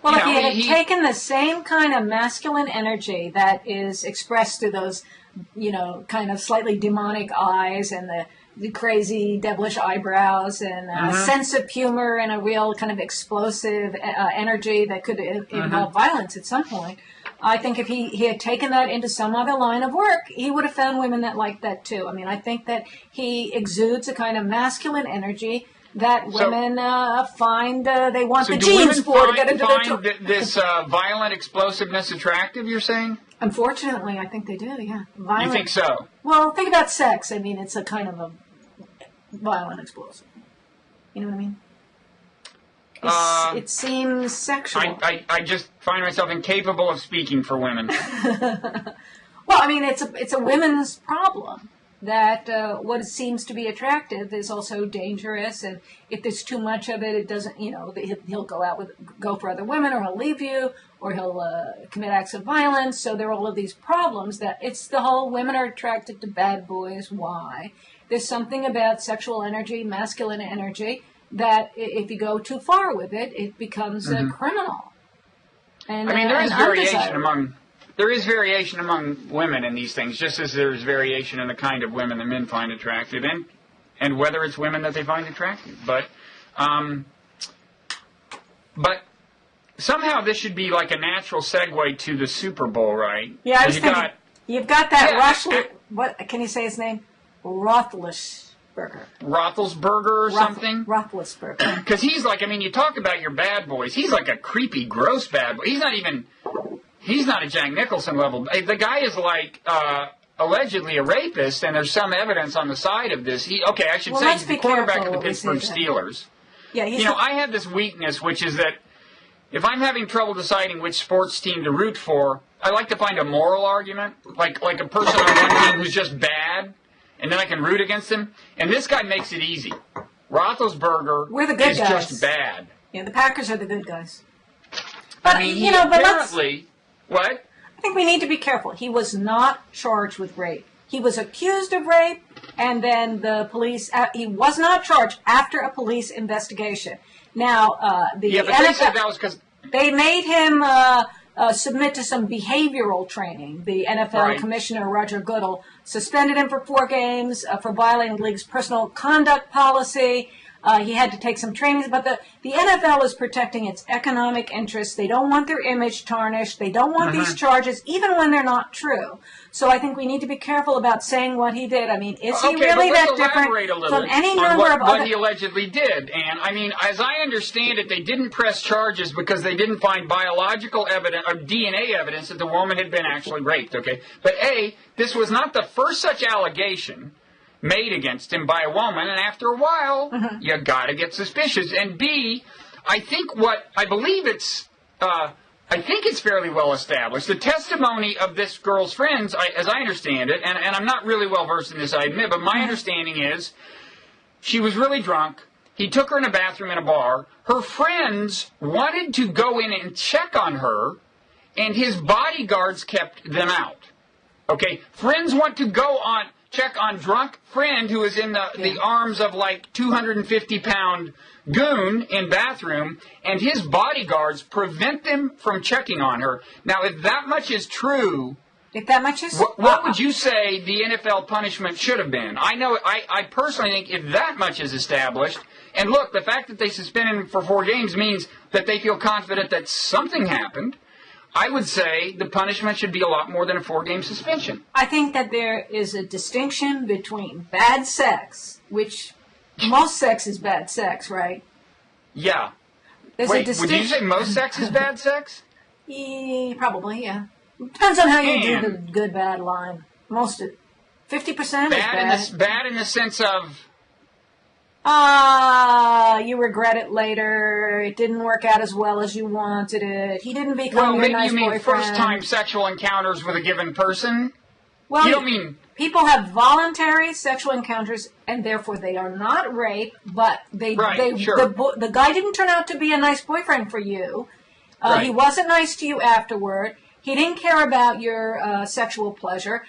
Well, if he had taken the same kind of masculine energy that is expressed through those, kind of slightly demonic eyes and the crazy devilish eyebrows and a sense of humor and a real kind of explosive energy that could involve violence at some point, I think if he had taken that into some other line of work, he would have found women that liked that too. I mean, I think that he exudes a kind of masculine energy that women find they want the genes for to get into their... So do women find this violent explosiveness attractive, you're saying? Unfortunately, I think they do, yeah. Violent. You think so? Well, think about sex. I mean, it's a kind of a violent explosive. You know what I mean? It seems sexual. I just find myself incapable of speaking for women. Well, I mean, it's a women's problem that what seems to be attractive is also dangerous, and if there's too much of it, it doesn't. He'll go for other women, or he'll leave you, or he'll commit acts of violence. So there are all of these problems that it's the whole women are attracted to bad boys. Why? There's something about sexual energy, masculine energy, that if you go too far with it, it becomes a criminal. And, there is variation among women in these things, just as there's variation in the kind of women that men find attractive, and whether it's women that they find attractive. But somehow this should be like a natural segue to the Super Bowl, right? Yeah, I was thinking, you've got that what can you say his name? Roethlisberger or something? Roethlisberger. Because he's like, you talk about your bad boys. He's like a creepy, gross bad boy. He's not a Jack Nicholson level. The guy is like allegedly a rapist, and there's some evidence on the side of this. He's the quarterback of the Pittsburgh Steelers. Yeah, I have this weakness, which is that if I'm having trouble deciding which sports team to root for, I like to find a moral argument, like a person on one team who's just bad, and then I can root against him. And this guy makes it easy. Roethlisberger is just bad. Yeah, the Packers are the good guys. But, What? I think we need to be careful. He was not charged with rape. He was accused of rape, and then the police... he was not charged after a police investigation. Now, they said that was because... They made him submit to some behavioral training. The NFL commissioner, Roger Goodell, suspended him for 4 games for violating the league's personal conduct policy. He had to take some trainings, but the NFL is protecting its economic interests. They don't want their image tarnished. They don't want these charges, even when they're not true. So I think we need to be careful about saying what he did. I mean, is he really that different from any number of what he allegedly did? And as I understand it, they didn't press charges because they didn't find biological evidence or DNA evidence that the woman had been actually raped. Okay, but this was not the first such allegation made against him by a woman, and after a while, you gotta get suspicious. And B, I think it's fairly well established. The testimony of this girl's friends, as I understand it, and I'm not really well versed in this, I admit, but my understanding is she was really drunk. He took her in a bathroom in a bar. Her friends wanted to go in and check on her, and his bodyguards kept them out. Okay, friends want to go on check on drunk friend who is in the arms of like 250-pound goon in bathroom, and his bodyguards prevent them from checking on her. Now, if that much is true, what would you say the NFL punishment should have been? I personally think if that much is established, and look, the fact that they suspended him for 4 games means that they feel confident that something happened. I would say the punishment should be a lot more than a 4-game suspension. I think that there is a distinction between bad sex, which most sex is bad sex, right? Yeah. Would you say most sex is bad sex? Probably, yeah. Depends on how you do the good, bad line. Most of 50% is bad. Bad in the sense of... you regret it later. It didn't work out as well as you wanted it. He didn't become your nice boyfriend. Well, maybe you mean first-time sexual encounters with a given person? Well, you don't mean... People have voluntary sexual encounters, and therefore they are not rape, but the guy didn't turn out to be a nice boyfriend for you. He wasn't nice to you afterward. He didn't care about your sexual pleasure.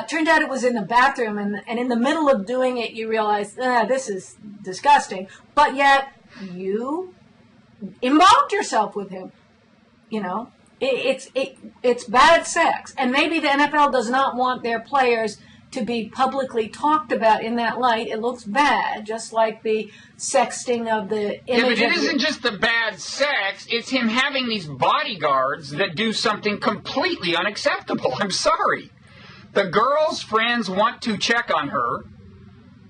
Turned out it was in the bathroom, and in the middle of doing it, you realized, this is disgusting. But yet, you involved yourself with him. You know, it's bad sex. And maybe the NFL does not want their players to be publicly talked about in that light. It looks bad, just like the sexting of the image. Yeah, but it isn't just the bad sex. It's him having these bodyguards that do something completely unacceptable. I'm sorry. The girl's friends want to check on her.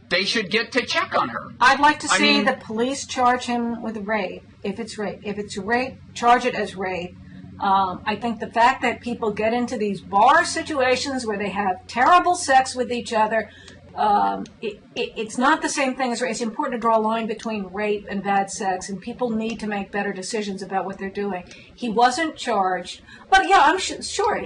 They should get to check on her. I'd like to see the police charge him with rape, if it's rape. If it's rape, charge it as rape. I think the fact that people get into these bar situations where they have terrible sex with each other, it's not the same thing as rape. It's important to draw a line between rape and bad sex, and people need to make better decisions about what they're doing. He wasn't charged, but yeah, I'm sure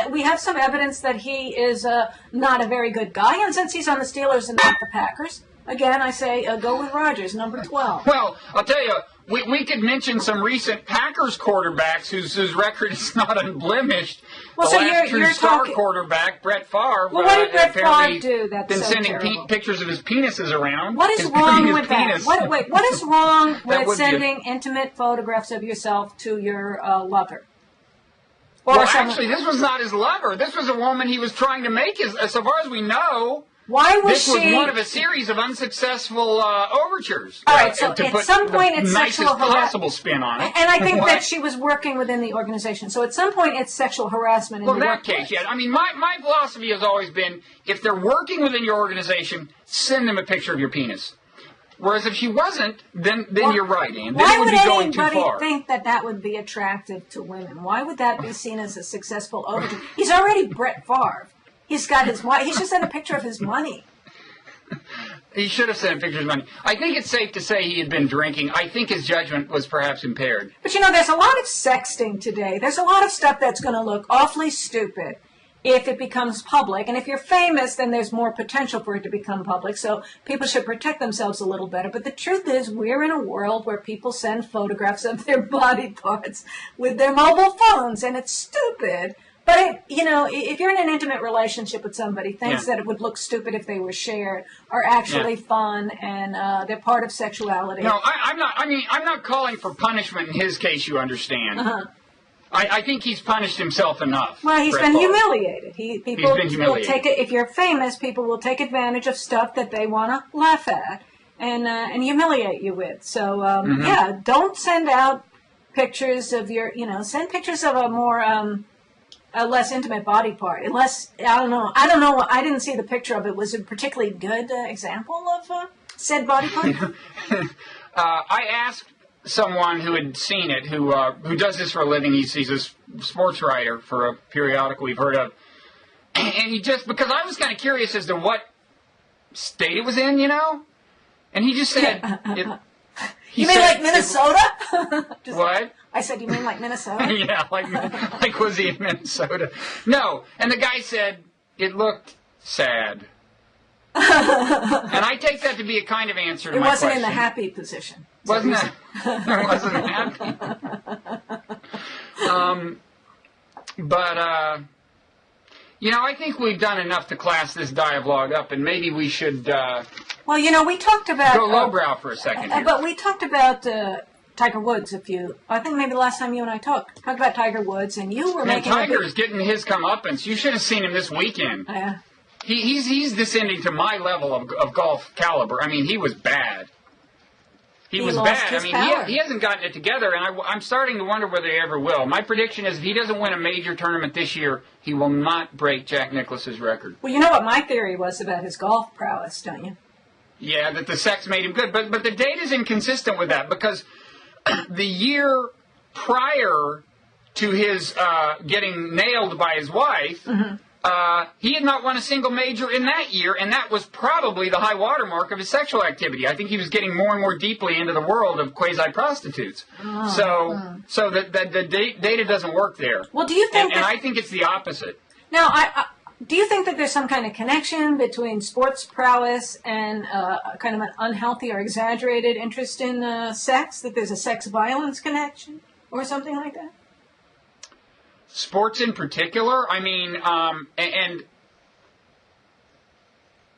we have some evidence that he is not a very good guy, and since he's on the Steelers and not the Packers, again, I say go with Rodgers, number 12. Well, I'll tell you, we could mention some recent Packers quarterbacks whose record is not unblemished. Well, the so last you're star talking... quarterback, Brett Favre, well, what did Brett Favre do that's been so sending terrible? Pictures of his penises around. What is wrong with that? What is wrong with sending intimate photographs of yourself to your lover? Well, actually, this was not his lover. This was a woman he was trying to make so far as we know. Why was this was one of a series of unsuccessful overtures. All right, so at some point it's sexual harassment. Possible spin on it. And I think that she was working within the organization. So at some point it's sexual harassment in the workplace. Well, in that case, yeah. I mean, my philosophy has always been, if they're working within your organization, send them a picture of your penis. Whereas if she wasn't, then you're right, Ann. Why would anybody think that would be attractive to women? Why would that be seen as a successful overture? He's already Brett Favre. He's got his wife. He should send a picture of his money. He should have sent a picture of his money. I think it's safe to say he had been drinking. I think his judgment was perhaps impaired. But, there's a lot of sexting today. There's a lot of stuff that's going to look awfully stupid if it becomes public. And if you're famous, then there's more potential for it to become public. So people should protect themselves a little better. But the truth is, we're in a world where people send photographs of their body parts with their mobile phones, and it's stupid. But, if you're in an intimate relationship with somebody, things that it would look stupid if they were shared are actually fun, and they're part of sexuality. No, I'm not. I mean, I'm not calling for punishment in his case, you understand. I think he's punished himself enough. Well, he's been humiliated. People been humiliated. if you're famous, people will take advantage of stuff that they want to laugh at and humiliate you with. So, don't send out pictures of your, send pictures of a more... a less intimate body part. Unless, I don't know. I didn't see the picture of it. Was it a particularly good example of said body part? I asked someone who had seen it, who does this for a living. He's a sports writer for a periodical we've heard of. And he just, because I was kind of curious as to what state it was in, And he just said... You mean like Minnesota? What? I said, you mean like Minnesota? Yeah, like was he in Minnesota? No, and the guy said it looked sad. And I take that to be a kind of answer to my question. It wasn't in the happy position. Wasn't it? It wasn't happy. But, I think we've done enough to class this dialogue up, and maybe we should... Well, we talked about... Go lowbrow for a second here. But we talked about Tiger Woods I think maybe the last time you and I talked about Tiger Woods, and you were making... Tiger's getting his comeuppance. You should have seen him this weekend. Yeah. He's descending to my level of golf caliber. I mean, he was bad. He was bad. I mean, he hasn't gotten it together, and I'm starting to wonder whether he ever will. My prediction is if he doesn't win a major tournament this year, he will not break Jack Nicklaus's record. Well, you know what my theory was about his golf prowess, don't you? Yeah, that the sex made him good. But the data's inconsistent with that, because the year prior to his getting nailed by his wife, he had not won a single major in that year, and that was probably the high watermark of his sexual activity. I think he was getting more and more deeply into the world of quasi-prostitutes. So the data doesn't work there. Well, do you think and I think it's the opposite. Now, do you think that there's some kind of connection between sports prowess and kind of an unhealthy or exaggerated interest in sex, that there's a sex violence connection or something like that? Sports in particular? I mean,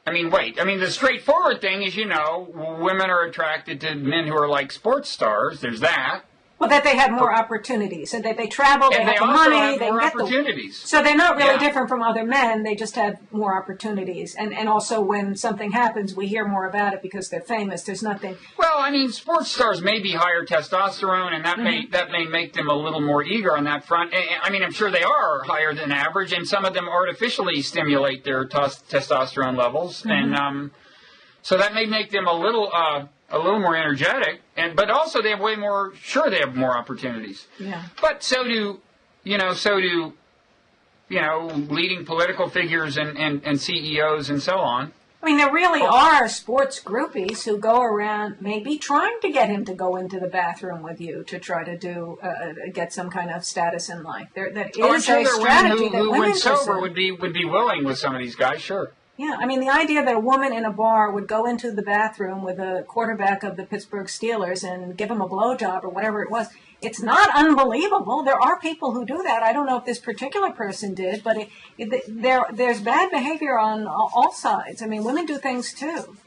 the straightforward thing is, women are attracted to men who are like sports stars. There's that. Well, that they have more opportunities, and that they travel, they have the money, they get opportunities. So they're not really different from other men. They just have more opportunities, and also when something happens, we hear more about it because they're famous. There's nothing. Well, I mean, sports stars may be higher testosterone, and that may make them a little more eager on that front. I mean, I'm sure they are higher than average, and some of them artificially stimulate their testosterone levels, and so that may make them a little more energetic, but also they have way more. Sure, they have more opportunities. Yeah. But so do leading political figures and CEOs and so on. I mean, there really are sports groupies who go around maybe trying to get him to go into the bathroom with you to try to get some kind of status in life. That is a strategy that women when sober would be willing with some of these guys. Sure. Yeah, I mean, the idea that a woman in a bar would go into the bathroom with a quarterback of the Pittsburgh Steelers and give him a blowjob or whatever it was, it's not unbelievable. There are people who do that. I don't know if this particular person did, but there's bad behavior on all sides. I mean, women do things too.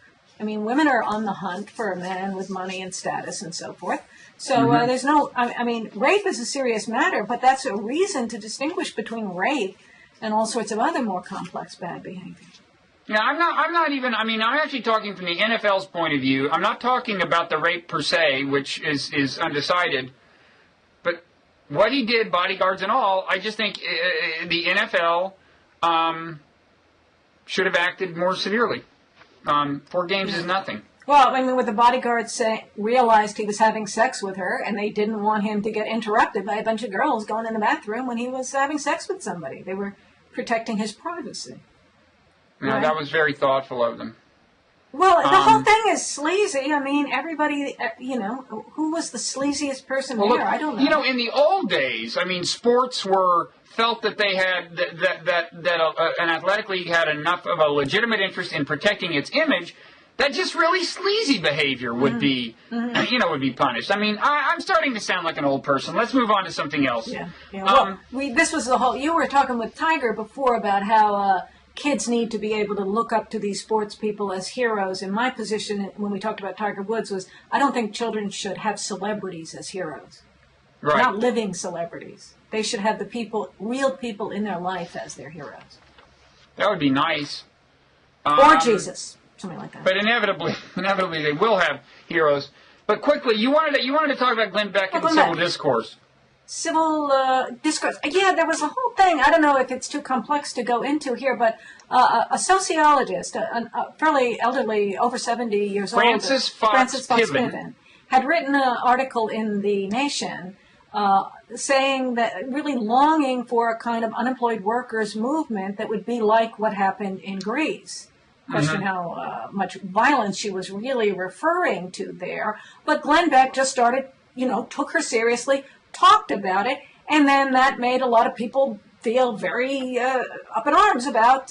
I mean, women are on the hunt for a man with money and status and so forth. So there's no, I mean, rape is a serious matter, but that's a reason to distinguish between rape and all sorts of other more complex bad behavior. Yeah, I'm actually talking from the NFL's point of view. I'm not talking about the rape per se, which is undecided. But what he did, bodyguards and all, I just think the NFL should have acted more severely. 4 games is nothing. Well, I mean, with the bodyguards realized he was having sex with her, and they didn't want him to get interrupted by a bunch of girls going in the bathroom when he was having sex with somebody. They were protecting his privacy. No, right? That was very thoughtful of them. Well, the whole thing is sleazy. I mean, everybody, who was the sleaziest person here? I don't know. In the old days, I mean, sports felt that they had, that an athletic league had enough of a legitimate interest in protecting its image that just really sleazy behavior would be, would be punished. I mean, I'm starting to sound like an old person. Let's move on to something else. Yeah. Well, this was the whole, you were talking with Tiger before about how, kids need to be able to look up to these sports people as heroes. And my position when we talked about Tiger Woods was, I don't think children should have celebrities as heroes. Right. Not living celebrities. They should have the real people in their life as their heroes. That would be nice. Or Jesus, something like that. But inevitably they will have heroes. But quickly, you wanted to talk about Glenn Beck and civil discourse. Civil discourse. Yeah, there was a whole thing. I don't know if it's too complex to go into here, but a sociologist, a fairly elderly, over 70 years old, Francis Fox Piven, had written an article in The Nation saying that really longing for a kind of unemployed workers movement that would be like what happened in Greece. Question how much violence she was really referring to there. But Glenn Beck just started, took her seriously, talked about it, and then that made a lot of people feel very up in arms about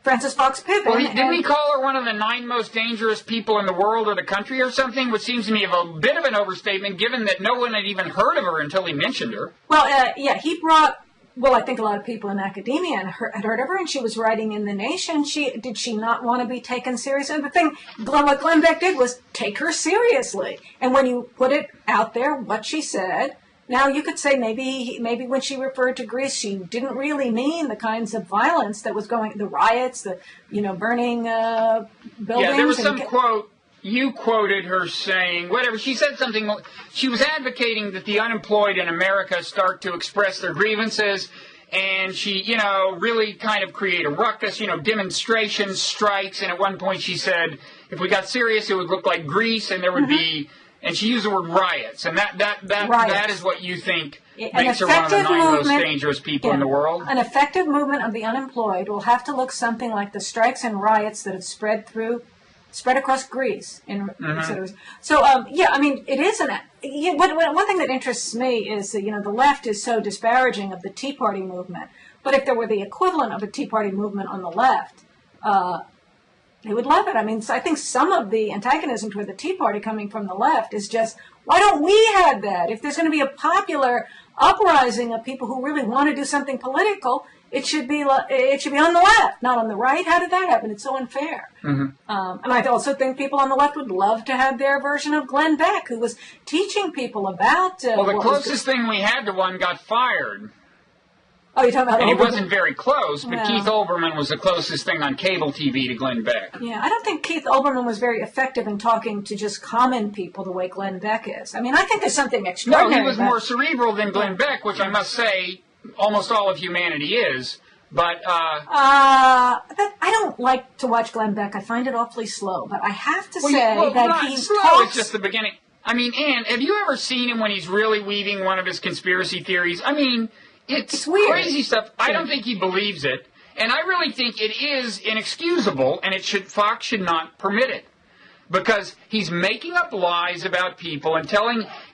Francis Fox Piven. Well, didn't he call her one of the 9 most dangerous people in the world or the country or something, which seems to me a bit of an overstatement, given that no one had even heard of her until he mentioned her. Well, he brought... Well, I think a lot of people in academia had heard of her, and she was writing in The Nation. Did she not want to be taken seriously? And the thing, what Glenn Beck did was take her seriously. And when you put it out there, what she said, now you could say maybe when she referred to Greece, she didn't really mean the kinds of violence that was going, the riots, the burning buildings. Yeah, there was some quote. You quoted her saying, whatever, she said something, she was advocating that the unemployed in America start to express their grievances, and she, really kind of create a ruckus, demonstrations, strikes, and at one point she said, if we got serious, it would look like Greece, and there would be And she used the word riots, and that Riots. is what you think An makes her one of the effective 9 most movement- dangerous people in the world? An effective movement of the unemployed will have to look something like the strikes and riots that have spread across Greece. So, I mean, it is one thing that interests me is that, the left is so disparaging of the Tea Party movement. But if there were the equivalent of a Tea Party movement on the left, they would love it. I mean, I think some of the antagonism toward the Tea Party coming from the left is just, why don't we have that? If there's going to be a popular uprising of people who really want to do something political, it should be on the left, not on the right. How did that happen? It's so unfair. And I also think people on the left would love to have their version of Glenn Beck, who was teaching people about. Well, the closest thing we had to one got fired. Oh, you're talking about And he Olbermann? wasn't very close, but Keith Olbermann was the closest thing on cable TV to Glenn Beck. Yeah, I don't think Keith Olbermann was very effective in talking to just common people the way Glenn Beck is. I mean, I think there's something extraordinary. No, he was more cerebral than Glenn Beck, which I must say almost all of humanity is. But I don't like to watch Glenn Beck. I find it awfully slow. But I have to say that he slow talks. is just the beginning. I mean, Ann, have you ever seen him when he's really weaving one of his conspiracy theories? I mean, it's weird. Crazy stuff. I don't think he believes it, and I really think it is inexcusable, and Fox should not permit it. Because he's making up lies about people and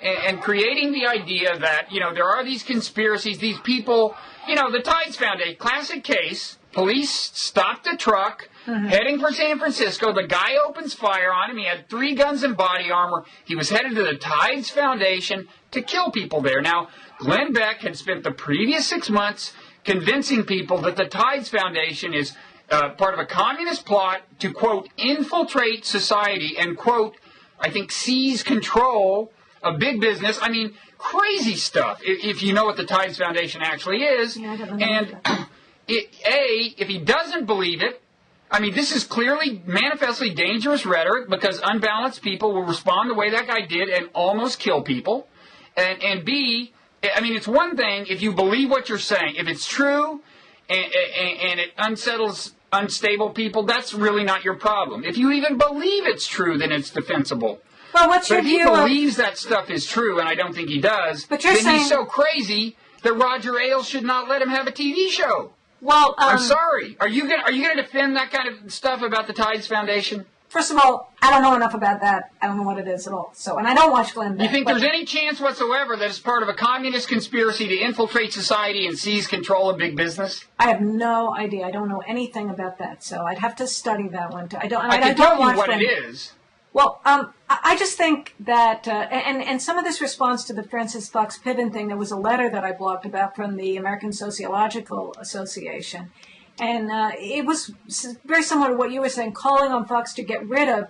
and creating the idea that, there are these conspiracies, these people, the Tides Foundation, classic case, police stopped a truck heading for San Francisco. The guy opens fire on him. He had 3 guns and body armor. He was headed to the Tides Foundation to kill people there. Now, Glenn Beck had spent the previous 6 months convincing people that the Tides Foundation is part of a communist plot to, quote, infiltrate society and, quote, I think seize control of big business. I mean, crazy stuff, if you know what the Tides Foundation actually is. Yeah, I don't know and, if he doesn't believe it, I mean, this is clearly manifestly dangerous rhetoric because unbalanced people will respond the way that guy did and almost kill people. And B, I mean, it's one thing if you believe what you're saying. If it's true and it unsettles unstable people, that's really not your problem. If you even believe it's true, then it's defensible. Well, what's your But if he view believes that stuff is true, and I don't think he does, But you're then saying- he's so crazy that Roger Ailes should not let him have a TV show. Well, I'm sorry. Are you gonna defend that kind of stuff about the Tides Foundation? First of all, I don't know enough about that. I don't know what it is at all. So, and I don't watch Glenn Beck. You think there's any chance whatsoever that it's part of a communist conspiracy to infiltrate society and seize control of big business? I have no idea. I don't know anything about that. So I'd have to study that one too. I can tell you what it is. Well, I just think that, and some of this response to the Francis Fox Piven thing, there was a letter that I blogged about from the American Sociological Association. And it was very similar to what you were saying, calling on Fox to get rid of,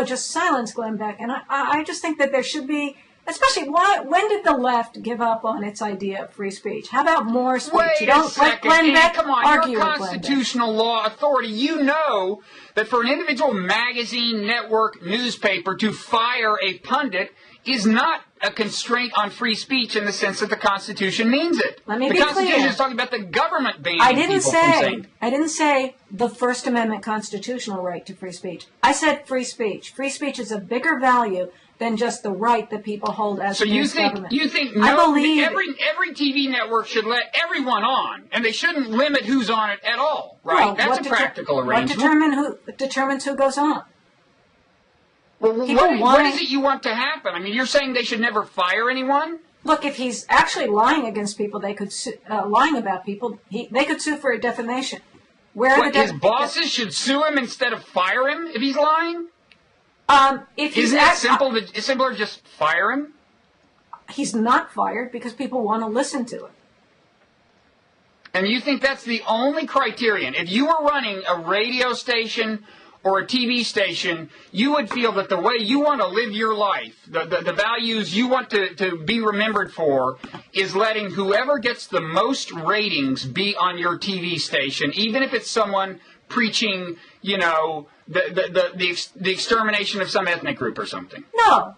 just silence Glenn Beck. And I just think that there should be, especially, when did the left give up on its idea of free speech? How about more speech? Wait You don't a second, let Glenn Beck come on, argue you're with Glenn Beck. constitutional law authority. You know that for an individual magazine, network, newspaper to fire a pundit is not a constraint on free speech in the sense that the Constitution means it. Let me the be Constitution clear. is talking about the government banning I didn't people from saying. I didn't say the First Amendment constitutional right to free speech. I said free speech. Free speech is a bigger value than just the right that people hold as So against you government. think I believe every TV network should let everyone on, and they shouldn't limit who's on it at all, right? Well, That's a practical arrangement. What determines who goes on? Well, People what is it you want to happen? I mean, you're saying they should never fire anyone? Look, if he's actually lying against people, they could lying about people. They could sue for defamation. What, his bosses should sue him instead of fire him if he's lying? If he's Isn't that simple? It's simpler to just fire him? He's not fired because people want to listen to it. And you think that's the only criterion? If you were running a radio station or a TV station, you would feel that the way you want to live your life, the values you want to be remembered for, is letting whoever gets the most ratings be on your TV station, even if it's someone preaching, the extermination of some ethnic group or something. No,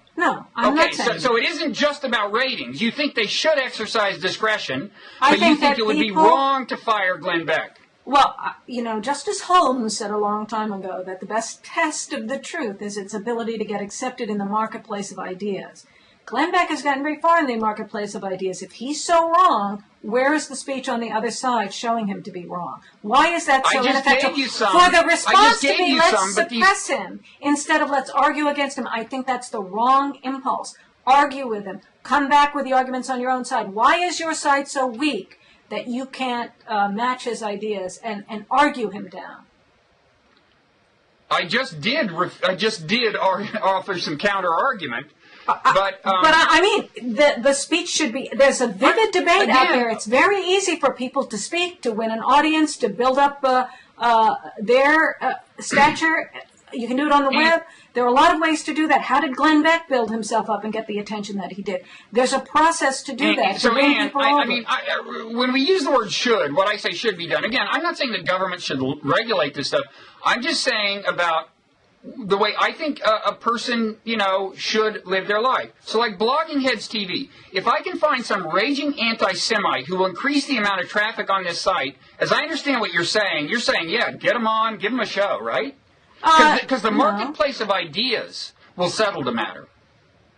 I'm not saying. So it isn't just about ratings. You think they should exercise discretion, I but think you think that it would be people- wrong to fire Glenn Beck. Well, Justice Holmes said a long time ago that the best test of the truth is its ability to get accepted in the marketplace of ideas. Glenn Beck has gotten very far in the marketplace of ideas. If he's so wrong, where is the speech on the other side showing him to be wrong? Why is that so ineffective? For the response to be, let's suppress him, instead of let's argue against him. I think that's the wrong impulse. Argue with him. Come back with the arguments on your own side. Why is your side so weak that you can't match his ideas and argue him down? I just did offer some counter argument. But I mean, the speech should be, there's a vivid debate out there. It's very easy for people to speak, to win an audience, to build up their stature. You can do it on the web. There are a lot of ways to do that. How did Glenn Beck build himself up and get the attention that he did? There's a process to do that. So, Ann, when we use the word should, what I say should be done, again, I'm not saying the government should regulate this stuff. I'm just saying about the way I think a person, should live their life. So like Blogging Heads TV, if I can find some raging anti-Semite who will increase the amount of traffic on this site, as I understand what you're saying, yeah, get them on, give them a show, right? Because the marketplace of ideas will settle the matter.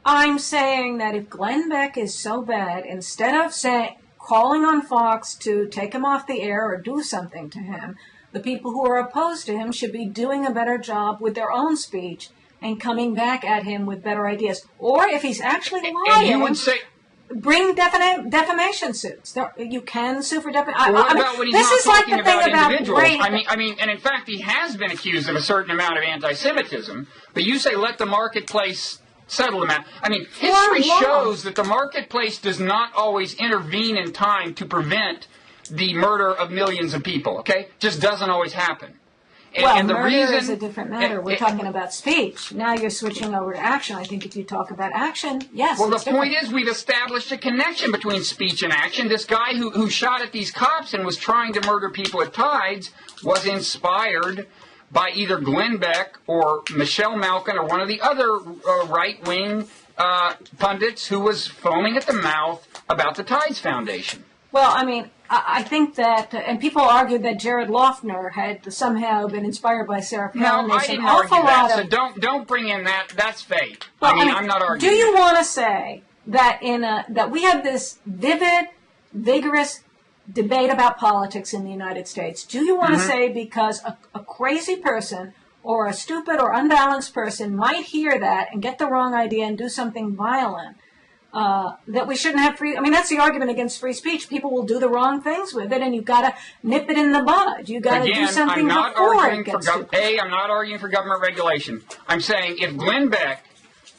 I'm saying that if Glenn Beck is so bad, instead of calling on Fox to take him off the air or do something to him, the people who are opposed to him should be doing a better job with their own speech and coming back at him with better ideas. Or if he's actually lying, you would say, bring defamation suits. You can sue for defamation. What about when he's not talking about individuals? I mean, and in fact, he has been accused of a certain amount of anti-Semitism. But you say let the marketplace settle the matter. I mean, history shows that the marketplace does not always intervene in time to prevent the murder of millions of people, okay? Just doesn't always happen. And the reason is a different matter. We're talking about speech. Now you're switching over to action. I think if you talk about action, yes. Well, the point is we've established a connection between speech and action. This guy who shot at these cops and was trying to murder people at Tides was inspired by either Glenn Beck or Michelle Malkin or one of the other right-wing pundits who was foaming at the mouth about the Tides Foundation. Well, I mean, I think that, and people argued that Jared Loughner had somehow been inspired by Sarah Palin. No, I didn't argue that, so don't bring in that. That's fake. Well, I'm not arguing. Do you want to say that that we have this vivid, vigorous debate about politics in the United States? Do you want to say because a crazy person or a stupid or unbalanced person might hear that and get the wrong idea and do something violent, that we shouldn't have free? I mean, that's the argument against free speech. People will do the wrong things with it, and you've got to nip it in the bud. You've got to do something before it gets too far. I'm not arguing for government regulation. I'm saying if Glenn Beck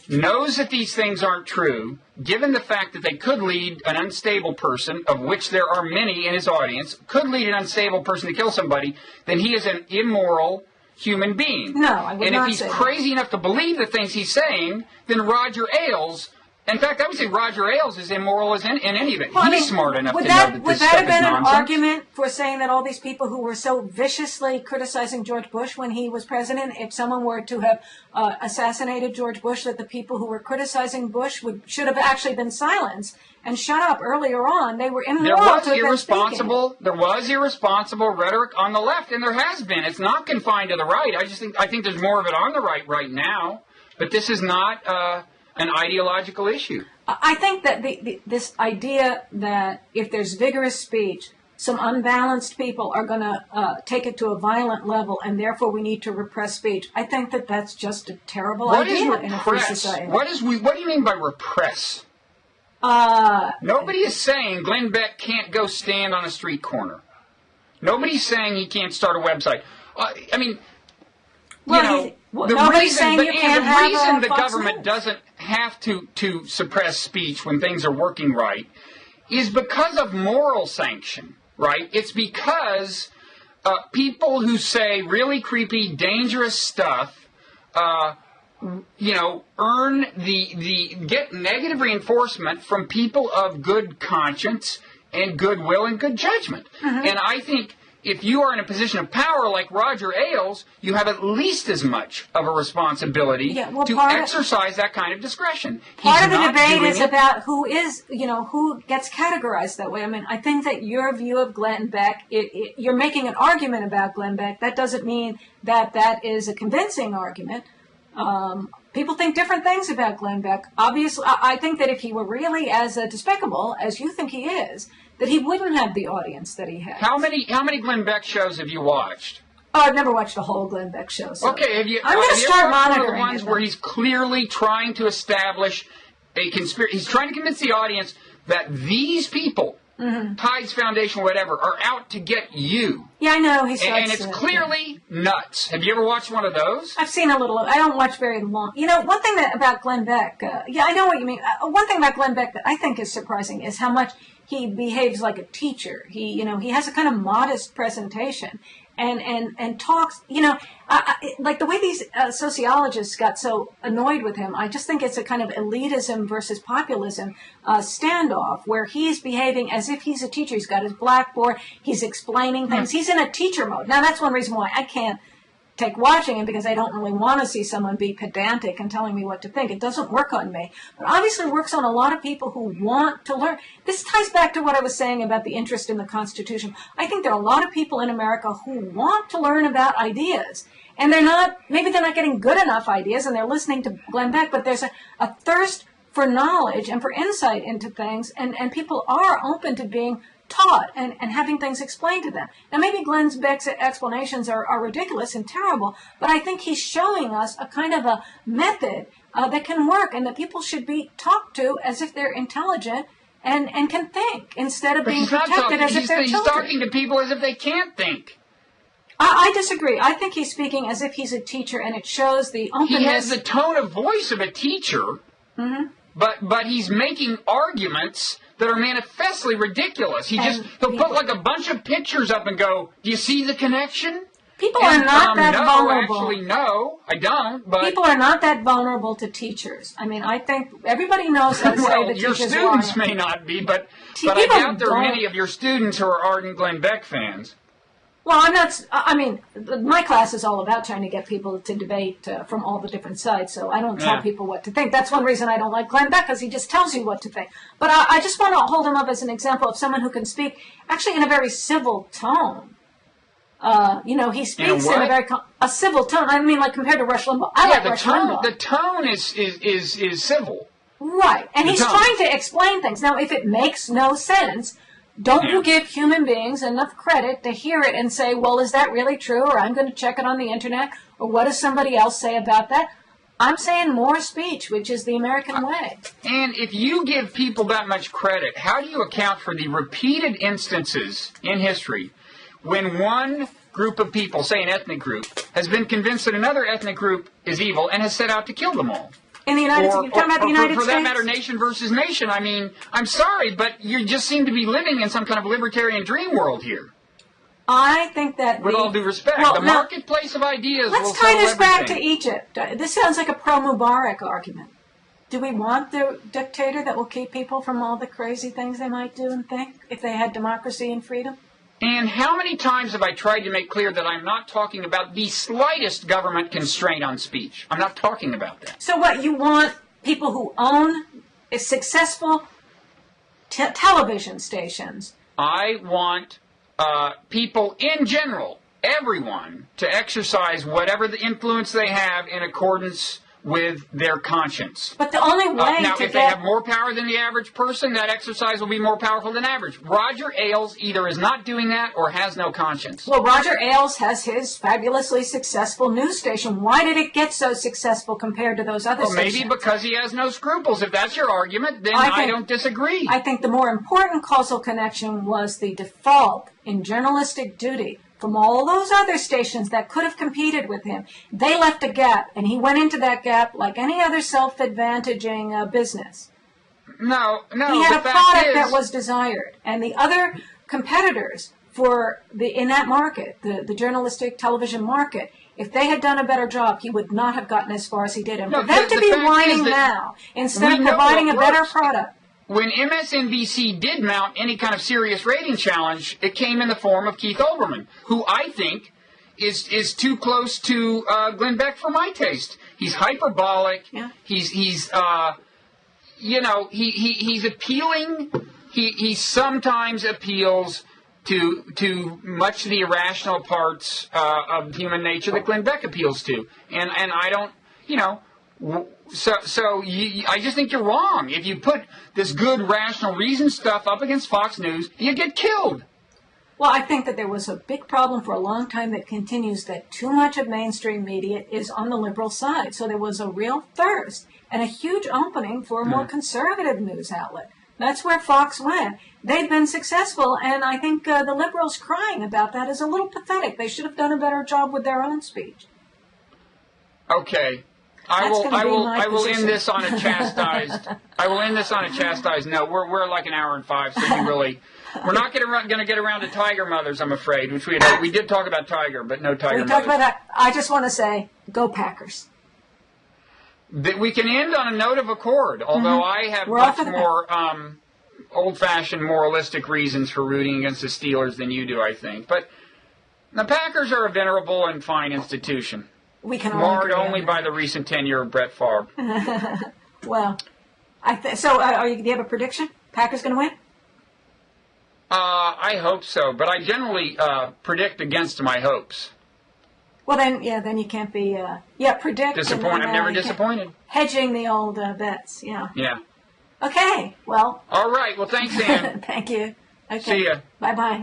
knows that these things aren't true, given the fact that they could lead an unstable person, of which there are many in his audience, could lead an unstable person to kill somebody, then he is an immoral human being. No, I would not say that. And if he's crazy enough to believe the things he's saying, then Roger Ailes... In fact, I would say Roger Ailes is immoral in any of it. Well, he's smart enough to know that this stuff is nonsense. Would that have been an argument for saying that all these people who were so viciously criticizing George Bush when he was president, if someone were to have assassinated George Bush, that the people who were criticizing Bush should have actually been silenced and shut up earlier on? They were immoral to have been speaking. There was irresponsible rhetoric on the left, and there has been. It's not confined to the right. I think there's more of it on the right now. But this is not... an ideological issue. I think that this idea that if there's vigorous speech, some unbalanced people are going to take it to a violent level, and therefore we need to repress speech. I think that that's just a terrible idea in a free society. What do you mean by repress? Nobody is saying Glenn Beck can't go stand on a street corner. Nobody's saying he can't start a website. The reason the government doesn't have to suppress speech when things are working right is because of moral sanction, right? It's because people who say really creepy, dangerous stuff, get negative reinforcement from people of good conscience and goodwill and good judgment. And I think if you are in a position of power like Roger Ailes, you have at least as much of a responsibility to exercise that kind of discretion. Part of the debate is about who gets categorized that way. I mean, I think that your view of Glenn Beck, you're making an argument about Glenn Beck. That doesn't mean that that is a convincing argument. People think different things about Glenn Beck. Obviously, I think that if he were really as despicable as you think he is, that he wouldn't have the audience that he has. How many Glenn Beck shows have you watched? Oh, I've never watched a whole Glenn Beck show. So okay, I'm going to start monitoring the ones where he's clearly trying to establish a conspiracy. He's trying to convince the audience that these people, Tides Foundation, whatever, are out to get you. Yeah, I know. And it's clearly nuts. Have you ever watched one of those? I've seen a little. I don't watch very long. You know, one thing about Glenn Beck, I know what you mean. One thing about Glenn Beck that I think is surprising is how much he behaves like a teacher. He has a kind of modest presentation and talks, like the way these sociologists got so annoyed with him. I just think it's a kind of elitism versus populism standoff where he's behaving as if he's a teacher. He's got his blackboard. He's explaining things. He's in a teacher mode. Now, that's one reason why I can't take watching him, because I don't really want to see someone be pedantic and telling me what to think. It doesn't work on me. But obviously it works on a lot of people who want to learn. This ties back to what I was saying about the interest in the Constitution. I think there are a lot of people in America who want to learn about ideas. And maybe they're not getting good enough ideas, and they're listening to Glenn Beck, but there's a thirst for knowledge and for insight into things, and people are open to being taught and having things explained to them. Now, maybe Glenn Beck's explanations are ridiculous and terrible, but I think he's showing us a kind of a method that can work and that people should be talked to as if they're intelligent and can think, instead of being protected as if they're children. He's talking to people as if they can't think. I disagree. I think he's speaking as if he's a teacher, and it shows the openness. He has the tone of voice of a teacher, but he's making arguments that are manifestly ridiculous. He'll put like a bunch of pictures up and go, "Do you see the connection?" People are not that vulnerable. Actually, no, I don't. But people are not that vulnerable to teachers. I mean, I think everybody knows how to say that your teachers students may not be, but I doubt there are many of your students who are ardent Glenn Beck fans. Well, I'm not. I mean, my class is all about trying to get people to debate from all the different sides, so I don't tell people what to think. That's one reason I don't like Glenn Beck, because he just tells you what to think. But I just want to hold him up as an example of someone who can speak actually in a very civil tone. He speaks in a very civil tone. I mean, like compared to Rush Limbaugh. I like Rush Limbaugh. The tone is civil. Right, and he's trying to explain things. Now, if it makes no sense, don't you give human beings enough credit to hear it and say, well, is that really true? Or I'm going to check it on the internet. Or what does somebody else say about that? I'm saying more speech, which is the American way. And if you give people that much credit, how do you account for the repeated instances in history when one group of people, say an ethnic group, has been convinced that another ethnic group is evil and has set out to kill them all? In the United States, you're talking about the United States? For that matter, nation versus nation. I mean, I'm sorry, but you just seem to be living in some kind of libertarian dream world here. I think that with all due respect, the marketplace of ideas will let's tie this back to Egypt. This sounds like a pro-Mubarak argument. Do we want the dictator that will keep people from all the crazy things they might do and think if they had democracy and freedom? And how many times have I tried to make clear that I'm not talking about the slightest government constraint on speech? I'm not talking about that. So what, you want people who own successful television stations? I want people in general, everyone, to exercise whatever the influence they have in accordance with their conscience. But the only way now, if they have more power than the average person, that exercise will be more powerful than average. Roger Ailes either is not doing that or has no conscience. Well, Roger Ailes has his fabulously successful news station. Why did it get so successful compared to those other stations? Maybe because he has no scruples. If that's your argument, then I don't disagree. I think the more important causal connection was the default in journalistic duty from all those other stations that could have competed with him. They left a gap, and he went into that gap like any other self-advantaging business. No. He had a product that was desired, and the other competitors in that market, the journalistic television market, if they had done a better job, he would not have gotten as far as he did. And for them to be whining now, instead of providing a better product. when MSNBC did mount any kind of serious rating challenge, it came in the form of Keith Olbermann, who I think is too close to Glenn Beck for my taste. He's hyperbolic. Yeah. He's appealing. He sometimes appeals to much of the irrational parts of human nature that Glenn Beck appeals to, and I don't, I just think you're wrong. If you put this good rational reason stuff up against Fox News, you get killed. Well, I think that there was a big problem for a long time that continues, that too much of mainstream media is on the liberal side. So there was a real thirst and a huge opening for a more conservative news outlet. That's where Fox went. They've been successful, and I think the liberals crying about that is a little pathetic. They should have done a better job with their own speech. Okay. I will end this on a chastised. I will end this on a chastised note. We're like an hour and 5, so we're not going to get around to Tiger Mothers, I'm afraid. Which we did talk about Tiger, but no Tiger Mothers. We talked about that. I just want to say, go Packers. We can end on a note of accord, although I have much more old-fashioned moralistic reasons for rooting against the Steelers than you do, I think. But the Packers are a venerable and fine institution. We can marred only by the recent tenure of Brett Favre. Well, do you have a prediction? Packers going to win? I hope so, but I generally predict against my hopes. Well, then you can't be, predict. I'm never disappointed. Hedging the old bets, yeah. Yeah. Okay, well. All right, well, thanks, Ann. Thank you. Okay. See ya. Bye-bye.